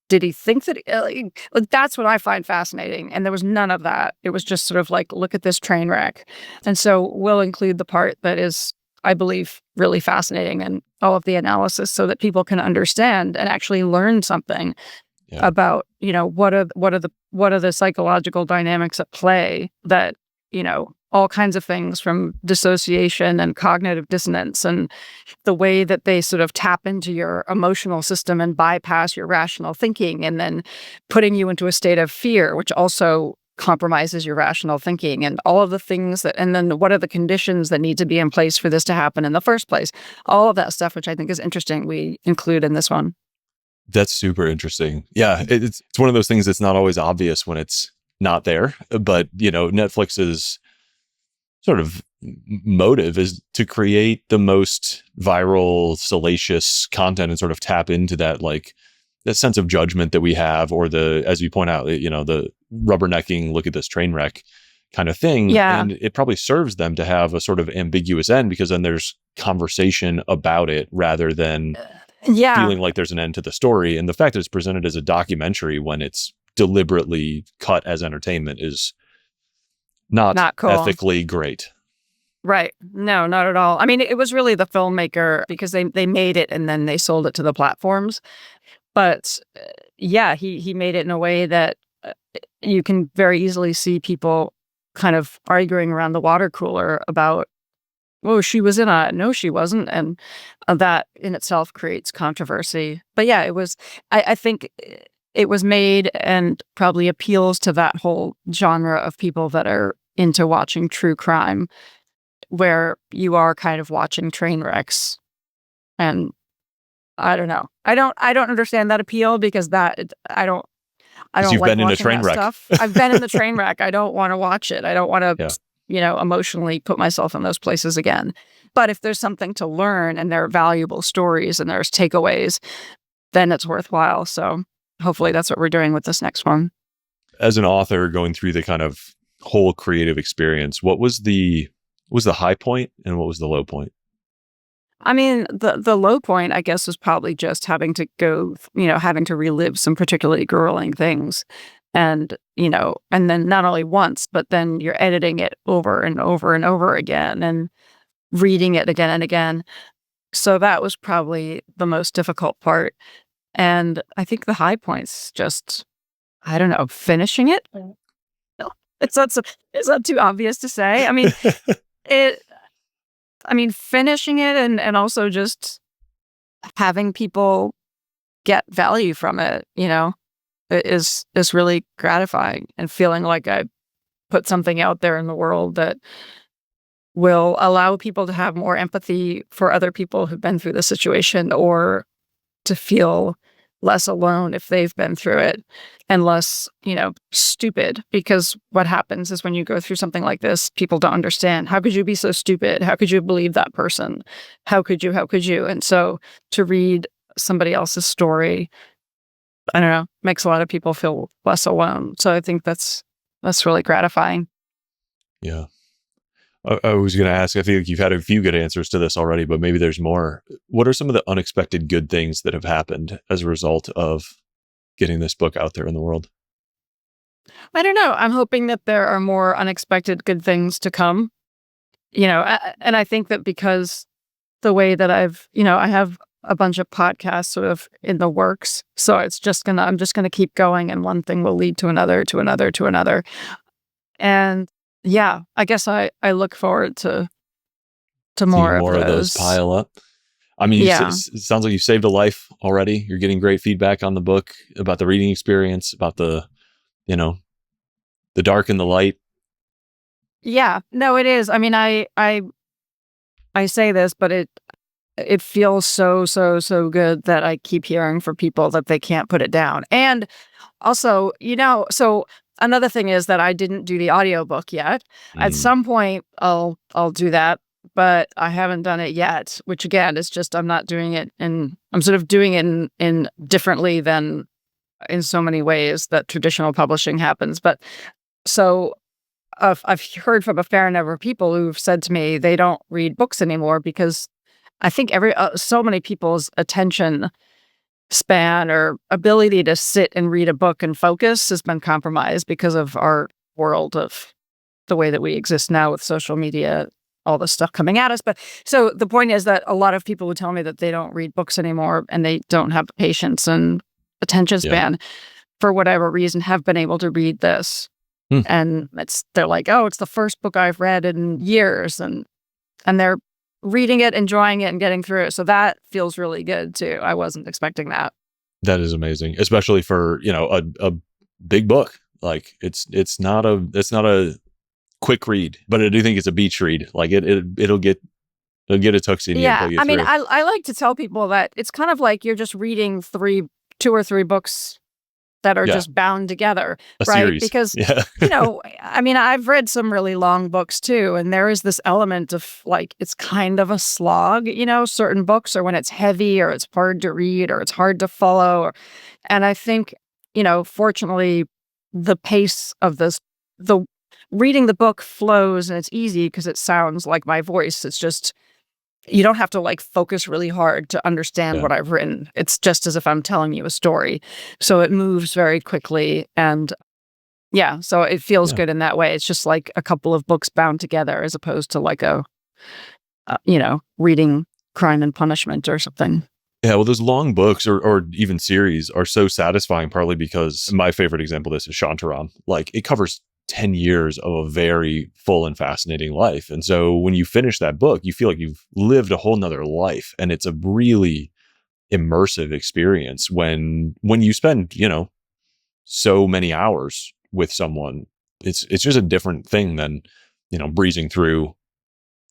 did he think that, like, that's what I find fascinating. And there was none of that. It was just sort of like, look at this train wreck. And so we'll include the part that is, I believe, really fascinating and all of the analysis so that people can understand and actually learn something Yeah. about, what are the psychological dynamics at play that, all kinds of things from dissociation and cognitive dissonance and the way that they sort of tap into your emotional system and bypass your rational thinking and then putting you into a state of fear, which also compromises your rational thinking and all of the things that, and then what are the conditions that need to be in place for this to happen in the first place? All of that stuff, which I think is interesting, we include in this one. That's super interesting. Yeah, it's one of those things that's not always obvious when it's not there. But, Netflix's sort of motive is to create the most viral, salacious content and sort of tap into that, like, that sense of judgment that we have, or the, as you point out, the rubbernecking, look at this train wreck kind of thing. Yeah. And it probably serves them to have a sort of ambiguous end, because then there's conversation about it rather than feeling like there's an end to the story. And the fact that it's presented as a documentary when it's deliberately cut as entertainment is not cool. Ethically great. Right. No, not at all. I mean, it was really the filmmaker, because they made it and then they sold it to the platforms. But yeah, he made it in a way that you can very easily see people kind of arguing around the water cooler about, oh, she was in a, no, she wasn't. And that in itself creates controversy. But yeah, it was, I think it was made and probably appeals to that whole genre of people that are into watching true crime, where you are kind of watching train wrecks. And I don't know. I don't understand that appeal, because I don't You've like been in a watching train that wreck. stuff. I've been in the train wreck. I don't want to watch it. I don't want to, emotionally put myself in those places again. But if there's something to learn and there are valuable stories and there's takeaways, then it's worthwhile. So hopefully that's what we're doing with this next one. As an author going through the kind of whole creative experience, what was the high point and what was the low point? I mean, the low point, I guess, was probably just having to go, having to relive some particularly grueling things. And, and then not only once, but then you're editing it over and over and over again and reading it again and again. So that was probably the most difficult part. And I think the high point's just, I don't know, finishing it. No, it's not too obvious to say. I mean, finishing it and also just having people get value from it, is really gratifying, and feeling like I put something out there in the world that will allow people to have more empathy for other people who've been through the situation, or to feel less alone if they've been through it, and less, stupid. Because what happens is when you go through something like this, people don't understand. How could you be so stupid? How could you believe that person? How could you? And so to read somebody else's story, I don't know, makes a lot of people feel less alone. So I think that's really gratifying. Yeah. I was going to ask, I feel like you've had a few good answers to this already, but maybe there's more. What are some of the unexpected good things that have happened as a result of getting this book out there in the world? I don't know. I'm hoping that there are more unexpected good things to come. And I think that because the way that I have a bunch of podcasts sort of in the works, so I'm just gonna keep going, and one thing will lead to another, to another, to another. And yeah, I guess I look forward to more of those pile up. I mean, it sounds like you saved a life already. You're getting great feedback on the book, about the reading experience, about the dark and the light. Yeah, no, it is. I mean, I say this, but it feels so good that I keep hearing from people that they can't put it down. And also, so another thing is that I didn't do the audiobook yet. At some point I'll do that, but I haven't done it yet, which again is just, I'm not doing it, and I'm sort of doing it in differently than in so many ways that traditional publishing happens. But so I've heard from a fair number of people who've said to me they don't read books anymore, because I think so many people's attention span or ability to sit and read a book and focus has been compromised because of our world of the way that we exist now with social media, all this stuff coming at us. But so the point is that a lot of people would tell me that they don't read books anymore and they don't have the patience. And attention Yeah. span, for whatever reason, have been able to read this. Hmm. And they're like, oh, it's the first book I've read in years. And they're reading it, enjoying it, and getting through it. So that feels really good too. I wasn't expecting that. That is amazing, especially for, a big book. Like it's not a quick read, but I do think it's a beach read. Like it'll get its hooks in you and Yeah. pull you I mean, through. I like to tell people that it's kind of like you're just reading two or three books that are Yeah. just bound together, A right? series. Because, Yeah. I mean, I've read some really long books too, and there is this element of like, it's kind of a slog, certain books, or when it's heavy or it's hard to read or it's hard to follow. And I think, fortunately, the pace of the reading the book flows and it's easy because it sounds like my voice. It's just, you don't have to like focus really hard to understand Yeah. what I've written. It's just as if I'm telling you a story. So it moves very quickly. And yeah, so it feels Yeah. good in that way. It's just like a couple of books bound together as opposed to like reading Crime and Punishment or something. Yeah, well, those long books or even series are so satisfying, partly because my favorite example of this is Shantaram. Like, it covers 10 years of a very full and fascinating life. And so when you finish that book, you feel like you've lived a whole nother life. And it's a really immersive experience when you spend, so many hours with someone. It's just a different thing than, breezing through,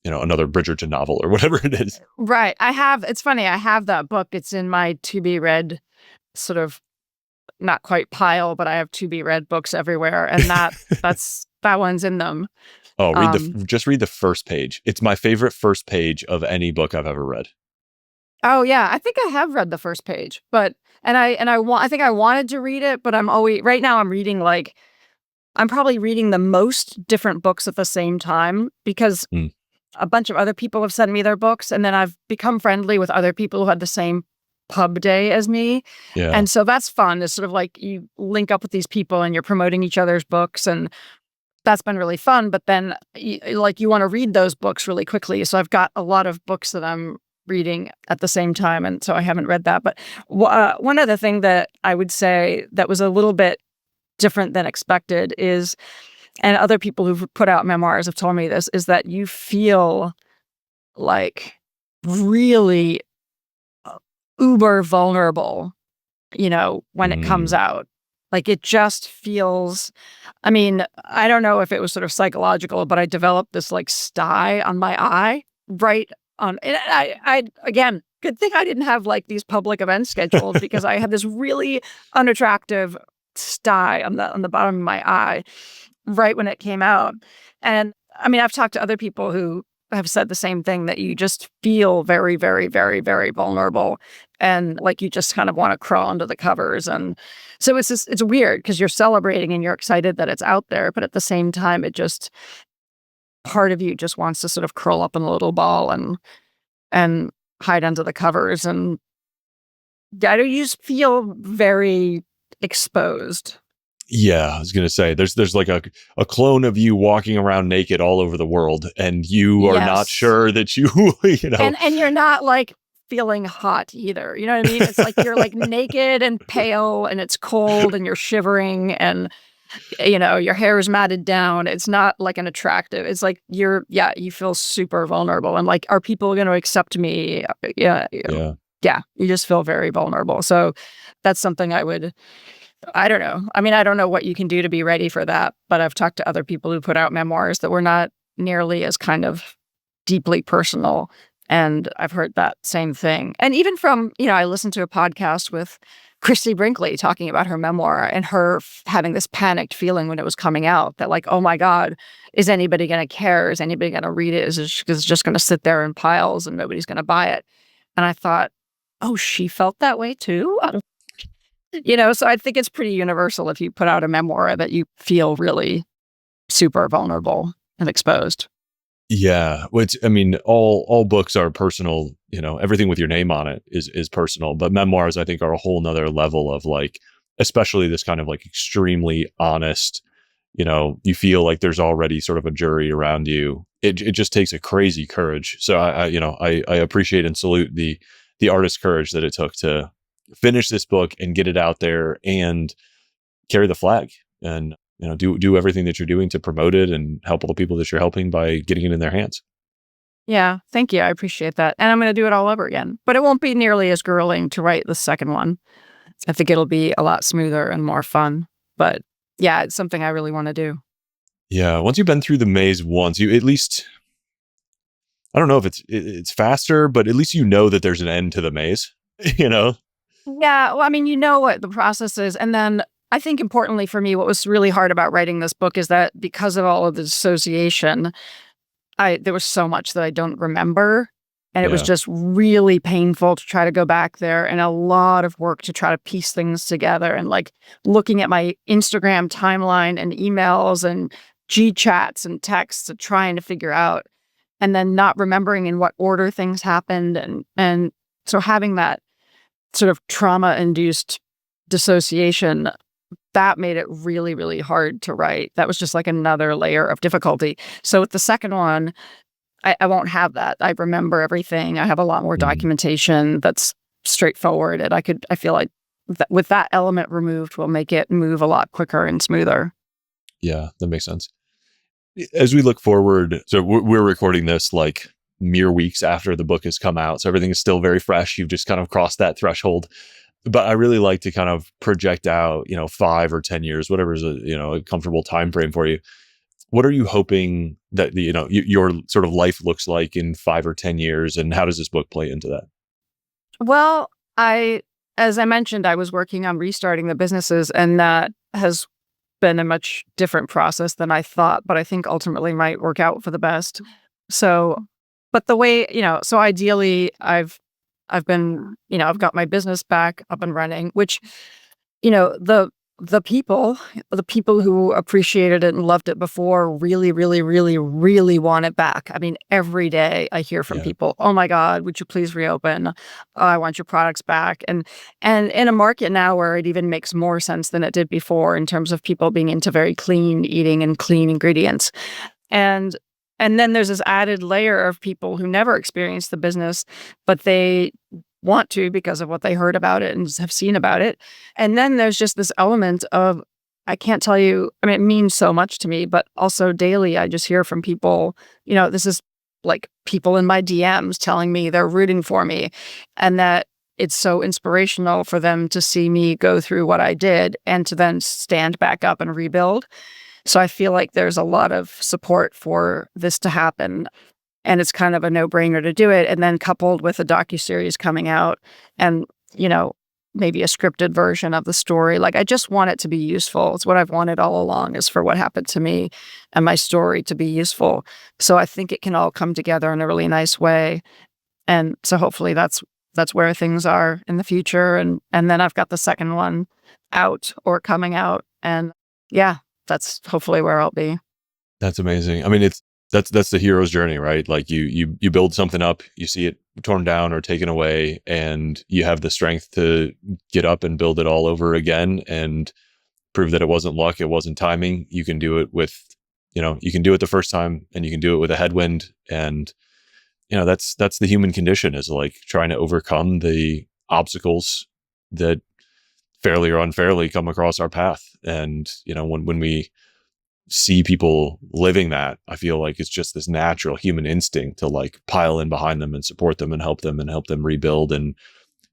another Bridgerton novel or whatever it is. Right. It's funny, I have that book. It's in my to be read sort of, not quite pile, but I have to be read books everywhere. And that one's in them. Oh, just read the first page. It's my favorite first page of any book I've ever read. Oh yeah, I think I have read the first page, I think I wanted to read it, but right now I'm reading I'm probably reading the most different books at the same time because a bunch of other people have sent me their books, and then I've become friendly with other people who had the same pub day as me. Yeah. And so that's fun. It's sort of like you link up with these people and you're promoting each other's books, and that's been really fun. But then you want to read those books really quickly. So I've got a lot of books that I'm reading at the same time, and so I haven't read that. But one other thing that I would say that was a little bit different than expected is, and other people who've put out memoirs have told me this, is that you feel like really uber vulnerable, when it comes out. Like, it just feels, I mean, I don't know if it was sort of psychological, but I developed this like sty on my eye right on, and I again, good thing I didn't have like these public events scheduled because I had this really unattractive sty on the bottom of my eye right when it came out. And I mean, I've talked to other people who have said the same thing, that you just feel very, very, very, very vulnerable. And like, you just kind of want to crawl under the covers. And so it's weird because you're celebrating and you're excited that it's out there. But at the same time, part of you just wants to sort of curl up in a little ball and hide under the covers. And you just feel very exposed. Yeah, I was going to say, there's like a clone of you walking around naked all over the world, and you are not sure that you, And you're not like feeling hot either. You know what I mean? It's like you're like naked and pale, and it's cold, and you're shivering, and your hair is matted down. It's not like an attractive. It's like you feel super vulnerable, and like, are people going to accept me? Yeah, you just feel very vulnerable. So that's something I don't know. I mean, I don't know what you can do to be ready for that, but I've talked to other people who put out memoirs that were not nearly as kind of deeply personal, and I've heard that same thing. And even from, I listened to a podcast with Christy Brinkley talking about her memoir and her having this panicked feeling when it was coming out that like, oh my God, is anybody going to care? Is anybody going to read it? Is it just going to sit there in piles and nobody's going to buy it? And I thought, oh, she felt that way too? So I think it's pretty universal if you put out a memoir that you feel really super vulnerable and exposed. Yeah. All books are personal, everything with your name on it is personal, but memoirs, I think, are a whole nother level of like, especially this kind of like extremely honest, you feel like there's already sort of a jury around you. It just takes a crazy courage. So I appreciate and salute the artist's courage that it took to finish this book and get it out there and carry the flag and do everything that you're doing to promote it and help all the people that you're helping by getting it in their hands. Yeah, thank you. I appreciate that. And I'm going to do it all over again. But it won't be nearly as grueling to write the second one. I think it'll be a lot smoother and more fun. But yeah, it's something I really want to do. Yeah, once you've been through the maze once, you at least, I don't know if it's faster, but at least you know that there's an end to the maze, you know? Yeah, well, I mean, you know what the process is. And then I think importantly for me, what was really hard about writing this book is that because of all of the dissociation, there was so much that I don't remember. And it was Yeah. just really painful to try to go back there and a lot of work to try to piece things together and like looking at my Instagram timeline and emails and G chats and texts and trying to figure out and then not remembering in what order things happened. And so having that sort of trauma induced dissociation, that made it really, really hard to write. That was just like another layer of difficulty. So with the second one, I won't have that. I remember everything. I have a lot more Mhm. documentation that's straightforward. And I feel like with that element removed, will make it move a lot quicker and smoother. Yeah, that makes sense. As we look forward, so we're recording this like mere weeks after the book has come out. So everything is still very fresh. You've just kind of crossed that threshold. But I really like to kind of project out, 5 or 10 years, whatever is a comfortable time frame for you. What are you hoping that your sort of life looks like in 5 or 10 years, and how does this book play into that? Well, as I mentioned, I was working on restarting the businesses, and that has been a much different process than I thought, but I think ultimately might work out for the best. So, but the way, so ideally I've been, I've got my business back up and running, which, you know, the the people, the people who appreciated it and loved it before really, really, really, really want it back. I mean, every day I hear from Yeah. people, "Oh my God, would you please reopen? I want your products back." And in a market now where it even makes more sense than it did before in terms of people being into very clean eating and clean ingredients. And and then there's this added layer of people who never experienced the business, but they want to because of what they heard about it and have seen about it. And then there's just this element of I can't tell you, I mean, it means so much to me, but also daily I just hear from people, this is like people in my DMs telling me they're rooting for me and that it's so inspirational for them to see me go through what I did and to then stand back up and rebuild. So I feel like there's a lot of support for this to happen, and it's kind of a no-brainer to do it, and then coupled with a docuseries coming out and, you know, maybe a scripted version of the story. Like, I just want it to be useful. It's what I've wanted all along is for what happened to me and my story to be useful. So I think it can all come together in a really nice way, and so hopefully that's where things are in the future, and then I've got the second one out or coming out, and yeah, that's hopefully where I'll be. That's amazing. I mean, that's the hero's journey, right? Like you build something up, you see it torn down or taken away, and you have the strength to get up and build it all over again and prove that it wasn't luck, it wasn't timing. You can do it you can do it the first time, and you can do it with a headwind. And that's the human condition, is like trying to overcome the obstacles that fairly or unfairly come across our path. And when we see people living that, I feel like it's just this natural human instinct to like pile in behind them and support them and help them rebuild and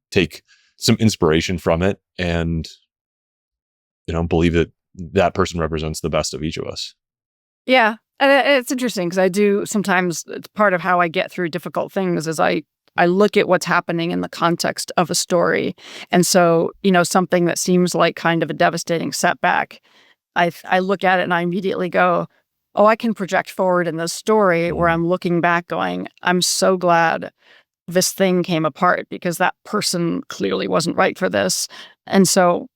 take some inspiration from it, and believe that that person represents the best of each of us. Yeah, and it's interesting because I do sometimes it's part of how I get through difficult things is I look at what's happening in the context of a story, and so something that seems like kind of a devastating setback, I look at it and I immediately go, oh, I can project forward in this story where Mm, I'm looking back, going, I'm so glad this thing came apart because that person clearly wasn't right for this, and so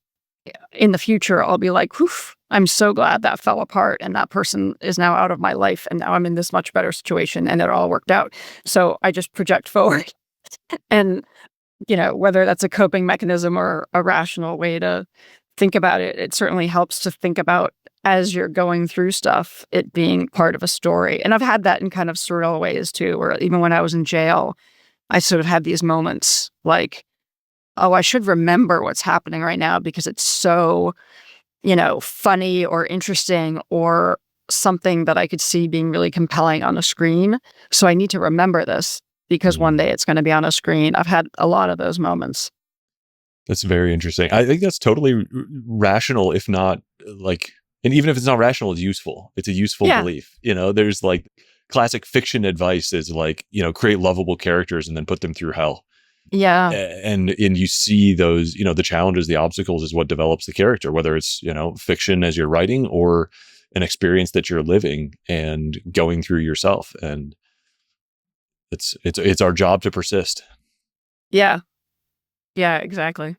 in the future, I'll be like, "Whew, I'm so glad that fell apart and that person is now out of my life and now I'm in this much better situation and it all worked out." So I just project forward and, whether that's a coping mechanism or a rational way to think about it, it certainly helps to think about as you're going through stuff, it being part of a story. And I've had that in kind of surreal ways too, where even when I was in jail, I sort of had these moments like oh, I should remember what's happening right now because it's so, funny or interesting or something that I could see being really compelling on a screen. So I need to remember this because one Mm. day it's going to be on a screen. I've had a lot of those moments. That's very interesting. I think that's totally rational, if not like, and even if it's not rational, it's useful. It's a useful Yeah. belief. There's like classic fiction advice is like, create lovable characters and then put them through hell. Yeah. And you see those, the challenges, the obstacles is what develops the character, whether it's, fiction as you're writing or an experience that you're living and going through yourself. And it's our job to persist. Yeah. Yeah, exactly.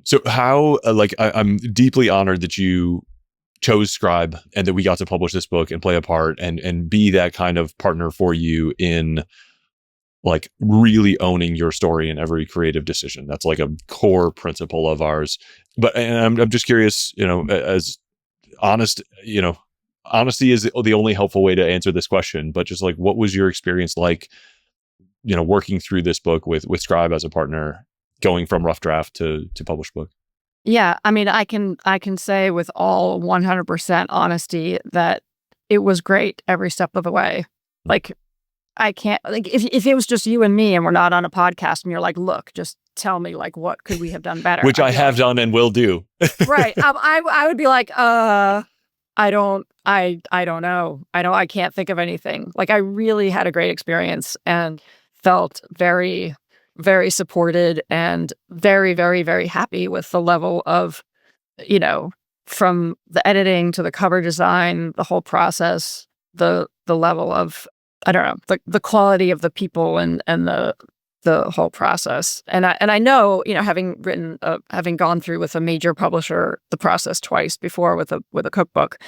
So how, I'm deeply honored that you chose Scribe and that we got to publish this book and play a part and be that kind of partner for you in like really owning your story in every creative decision. That's like a core principle of ours. But and I'm just curious, as honest, honesty is the only helpful way to answer this question. But just like, what was your experience like, working through this book with Scribe as a partner, going from rough draft to published book? Yeah, I mean, I can say with all 100% honesty that it was great every step of the way. Like, I can't, like, if it was just you and me and we're not on a podcast and you're like, look, just tell me, like, what could we have done better? Which I have done and will do. Right. I would be like, I don't know. I can't think of anything. Like, I really had a great experience and felt very, very supported and very, very, very happy with the level of, from the editing to the cover design, the whole process, the level of, I don't know, the quality of the people and the whole process. And I know, having gone through with a major publisher the process twice before with a cookbook.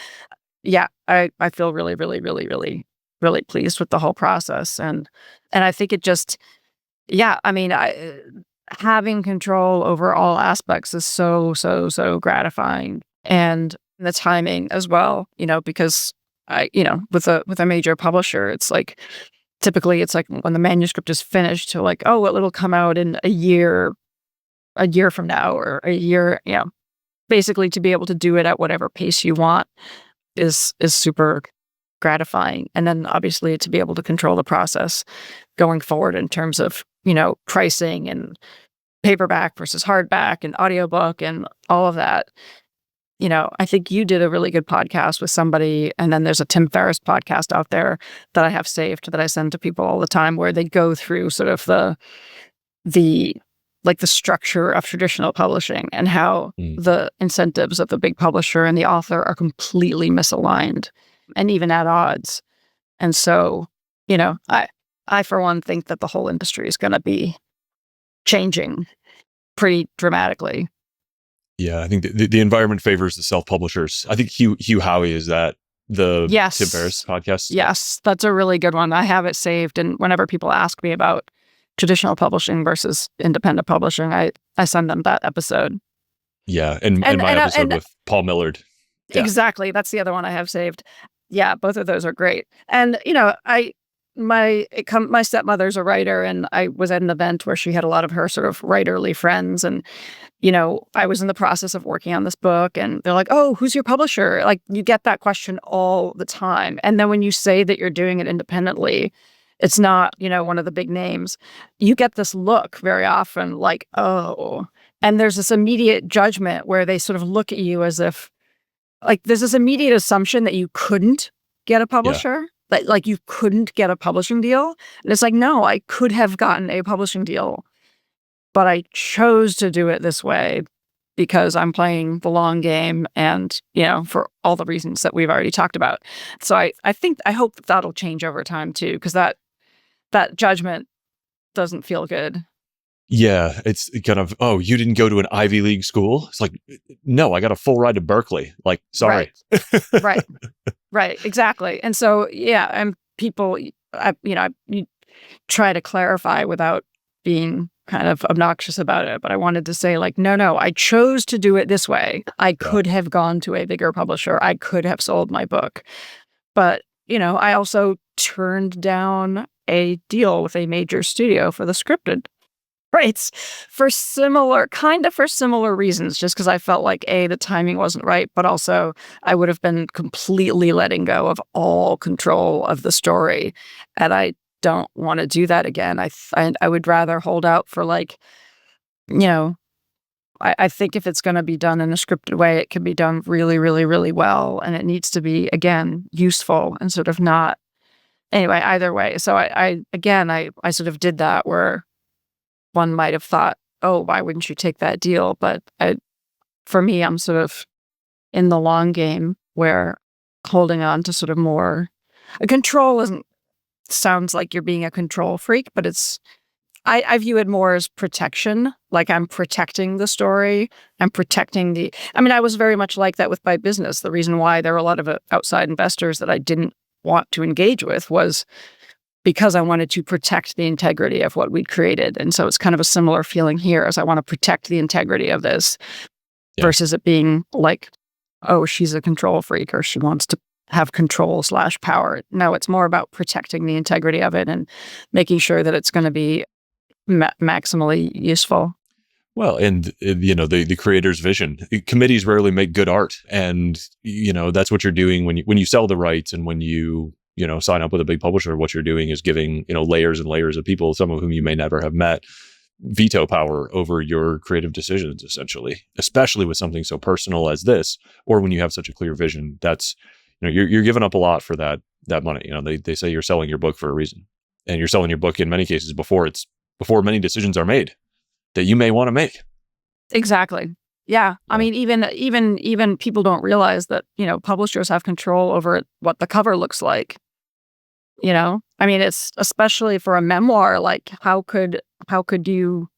Yeah, I feel really, really, really, really, really pleased with the whole process. And I think it just, yeah, I mean, having control over all aspects is so, so, so gratifying. And the timing as well, because with a major publisher, it's like, typically it's like when the manuscript is finished to like, oh, it'll come out in a year from now or a year, basically to be able to do it at whatever pace you want is super gratifying. And then obviously to be able to control the process going forward in terms of, pricing and paperback versus hardback and audiobook and all of that. I think you did a really good podcast with somebody, and then there's a Tim Ferriss podcast out there that I have saved that I send to people all the time where they go through sort of the structure of traditional publishing and how the incentives of the big publisher and the author are completely misaligned and even at odds. And so, I for one think that the whole industry is going to be changing pretty dramatically. Yeah, I think the environment favors the self-publishers. I think Hugh Howey is that the Yes. Tim Ferriss podcast. Yes, that's a really good one. I have it saved, and whenever people ask me about traditional publishing versus independent publishing, I send them that episode. Yeah, and my episode with Paul Millard. Yeah. Exactly, that's the other one I have saved. Yeah, both of those are great. And my stepmother's a writer, and I was at an event where she had a lot of her sort of writerly friends, and I was in the process of working on this book, and they're like, "Oh, who's your publisher?" Like, you get that question all the time, and then when you say that you're doing it independently, it's not one of the big names. You get this look very often, like, "Oh," and there's this immediate judgment where they sort of look at you as if, like, there's this immediate assumption that you couldn't get a publisher. Yeah. Like you couldn't get a publishing deal. And it's like, no, I could have gotten a publishing deal, but I chose to do it this way because I'm playing the long game and, for all the reasons that we've already talked about. So I hope that'll change over time too, because that judgment doesn't feel good. Yeah, it's kind of, oh, you didn't go to an Ivy League school? It's like, no, I got a full ride to Berkeley. Like, sorry. Right, exactly. And so, yeah, and people, you try to clarify without being kind of obnoxious about it. But I wanted to say, like, no, I chose to do it this way. I could have gone to a bigger publisher. I could have sold my book. But, I also turned down a deal with a major studio for the scripted Right. For similar reasons, just because I felt like A, the timing wasn't right, but also I would have been completely letting go of all control of the story. And I don't want to do that again. I would rather hold out for like, you know, I think if it's going to be done in a scripted way, it can be done really, really, really well. And it needs to be, again, useful and sort of not, anyway, either way. So I sort of did that where one might have thought, oh, why wouldn't you take that deal? But for me, I'm sort of in the long game where holding on to sort of more a control isn't sounds like you're being a control freak, but I view it more as protection. Like I'm protecting the story. I was very much like that with my business. The reason why there were a lot of outside investors that I didn't want to engage with was because I wanted to protect the integrity of what we'd created. And so it's kind of a similar feeling here as I want to protect the integrity of this versus it being like, oh, she's a control freak or she wants to have control/power. No, it's more about protecting the integrity of it and making sure that it's going to be maximally useful. Well, and the creator's vision. Committees rarely make good art, and that's what you're doing when you sell the rights and when you sign up with a big publisher. What you're doing is giving layers and layers of people, some of whom you may never have met, veto power over your creative decisions, essentially. Especially with something so personal as this, or when you have such a clear vision. That's you're giving up a lot for that money. They say you're selling your book for a reason, and you're selling your book in many cases before many decisions are made that you may want to make. Exactly. Yeah. I mean, even people don't realize that, publishers have control over what the cover looks like. I mean, it's especially for a memoir, like how could you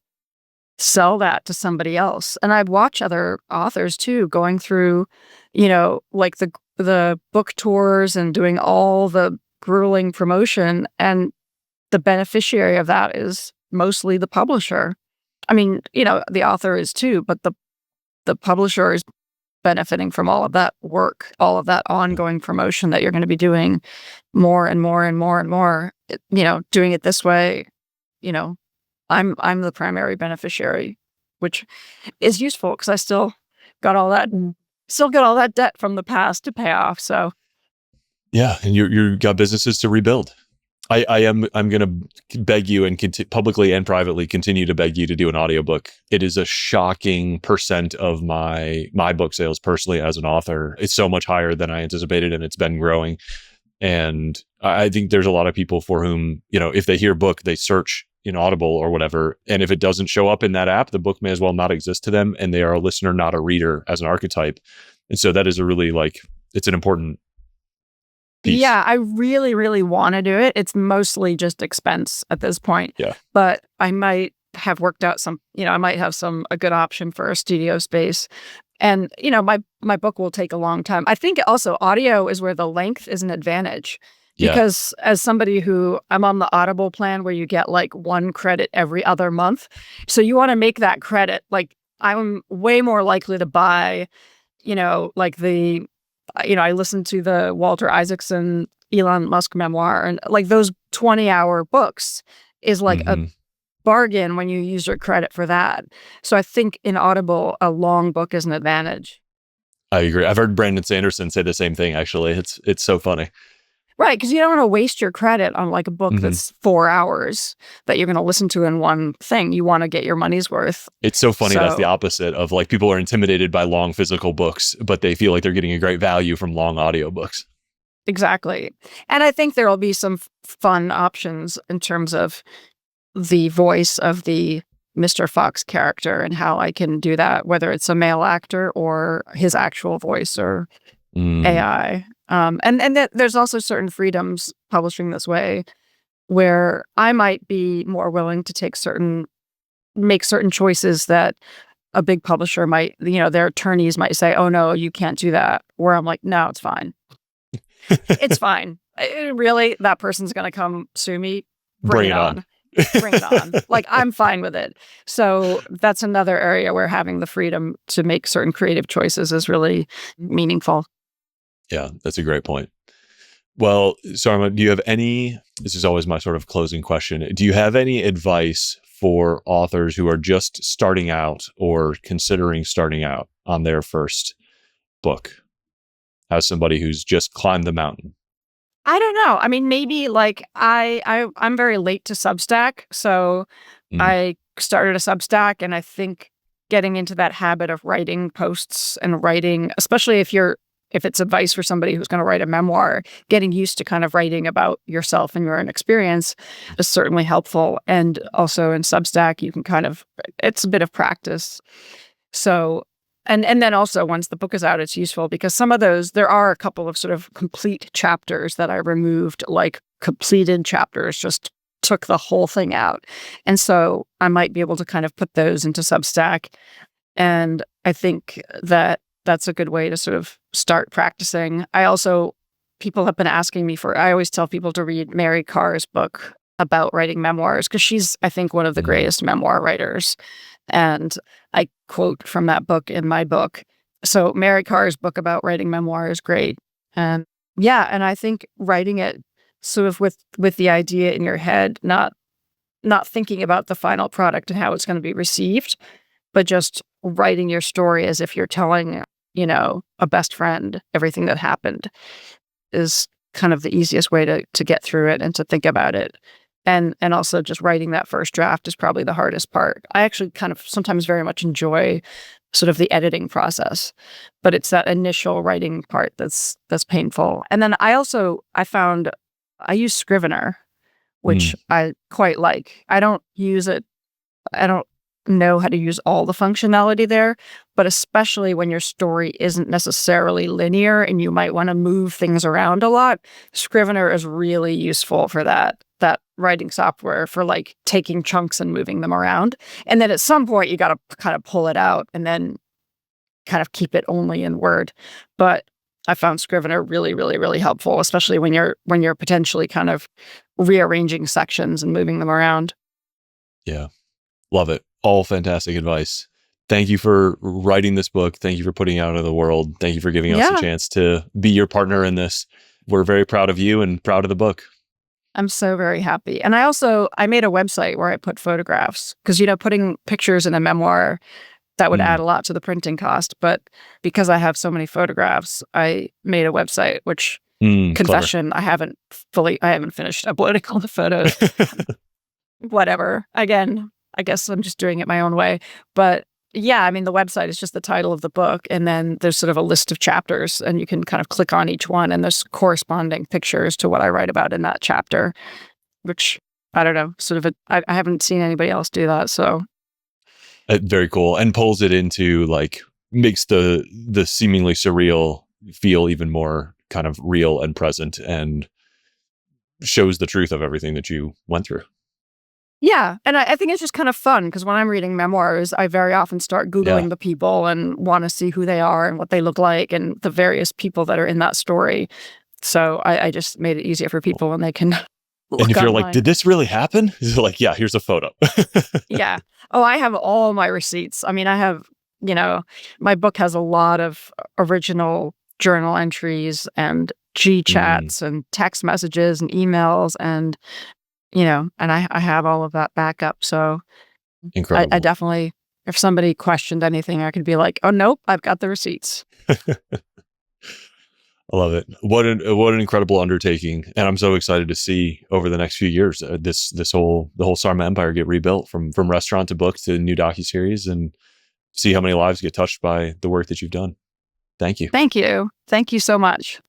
sell that to somebody else? And I've watched other authors too, going through, like the book tours and doing all the grueling promotion, and the beneficiary of that is mostly the publisher. I mean, the author is too, but the publisher is benefiting from all of that work, all of that ongoing promotion that you're going to be doing more and more and more and more. Doing it this way, I'm the primary beneficiary, which is useful because I still got all that debt from the past to pay off. So yeah, and you got businesses to rebuild. I'm going to beg you and publicly and privately continue to beg you to do an audiobook. It is a shocking % of my book sales personally as an author. It's so much higher than I anticipated, and it's been growing. And I think there's a lot of people for whom, if they hear book, they search in Audible or whatever. And if it doesn't show up in that app, the book may as well not exist to them. And they are a listener, not a reader as an archetype. And so that is a really it's an important piece. Yeah, I really, really want to do it. It's mostly just expense at this point. Yeah. But I might have worked out I might have a good option for a studio space. And, my book will take a long time. I think also audio is where the length is an advantage. Because as somebody who I'm on the Audible plan where you get like 1 credit every other month. So you want to make that credit. Like I'm way more likely to buy, I listened to the Walter Isaacson, Elon Musk memoir, and like those 20-hour books is like a bargain when you use your credit for that. So I think in Audible, a long book is an advantage. I agree. I've heard Brandon Sanderson say the same thing, actually. It's so funny. Right, because you don't want to waste your credit on like a book that's 4 hours that you're going to listen to in one thing. You want to get your money's worth. It's so funny. That's the opposite of like people are intimidated by long physical books, but they feel like they're getting a great value from long audiobooks. Exactly. And I think there will be some fun options in terms of the voice of the Mr. Fox character and how I can do that, whether it's a male actor or his actual voice or AI. And that there's also certain freedoms publishing this way where I might be more willing to make certain choices that a big publisher might, their attorneys might say, oh no, you can't do that. Where I'm like, no, it's fine. It's fine. Really, that person's going to come sue me. Bring it on. Bring it on. Like, I'm fine with it. So that's another area where having the freedom to make certain creative choices is really meaningful. Yeah, that's a great point. Well, Sarma, do you have this is always my sort of closing question. Do you have any advice for authors who are just starting out or considering starting out on their first book, as somebody who's just climbed the mountain? I don't know. I mean, maybe like I'm very late to Substack, so Mm, I started a Substack, and I think getting into that habit of writing posts and writing, especially if it's advice for somebody who's going to write a memoir, getting used to kind of writing about yourself and your own experience is certainly helpful. And also in Substack, you can kind of it's a bit of practice. So and then also once the book is out, it's useful because some of those there are a couple of sort of complete chapters that I removed, like completed chapters, just took the whole thing out. And so I might be able to kind of put those into Substack. And I think that that's a good way to sort of start practicing. People have been asking me I always tell people to read Mary Karr's book about writing memoirs because she's, I think, one of the mm, greatest memoir writers. And I quote from that book in my book. So Mary Karr's book about writing memoir is great. And yeah, and I think writing it sort of with the idea in your head, not thinking about the final product and how it's going to be received, but just writing your story as if you're telling, a best friend everything that happened is kind of the easiest way to get through it and to think about it. And also just writing that first draft is probably the hardest part. I actually kind of sometimes very much enjoy sort of the editing process, but it's that initial writing part that's painful. And then I found I use Scrivener, which mm. I quite like. I don't use it. I don't know how to use all the functionality there, but especially when your story isn't necessarily linear and you might want to move things around a lot, Scrivener is really useful for that writing software for like taking chunks and moving them around. And then at some point you got to kind of pull it out and then kind of keep it only in Word. But I found Scrivener really, really, really helpful, especially when you're potentially kind of rearranging sections and moving them around. Yeah. Love it. All fantastic advice. Thank you for writing this book. Thank you for putting it out in the world. Thank you for giving us a Yeah, chance to be your partner in this. We're very proud of you and proud of the book. I'm so very happy. And I made a website where I put photographs because putting pictures in a memoir that would add Mm, a lot to the printing cost. But because I have so many photographs, I made a website, which clever. confession, I haven't finished uploading all the photos. Whatever. Again, I guess I'm just doing it my own way. But yeah, I mean, the website is just the title of the book. And then there's sort of a list of chapters, and you can kind of click on each one, and there's corresponding pictures to what I write about in that chapter, which I don't know, I haven't seen anybody else do that. So Very cool. And pulls it into like, makes the seemingly surreal feel even more kind of real and present, and shows the truth of everything that you went through. yeah, and I think it's just kind of fun because when I'm reading memoirs, I very often start Yeah. Googling the people and want to see who they are and what they look like and the various people that are in that story. So I just made it easier for people when they can And look if you're like, online. did this really happen? He's like, yeah, here's a photo. Yeah. Oh, I have all my receipts. I mean, you know, my book has a lot of original journal entries and G Mm, chats and text messages and emails and, and I have all of that backup. So I incredible. definitely, if somebody questioned anything, I could be like, oh, nope, I've got the receipts. I love it. What an incredible undertaking, and I'm so excited to see over the next few years the whole Sarma Empire get rebuilt from restaurant to book to new docuseries, and see how many lives get touched by the work that you've done. Thank you. Thank you. Thank you so much.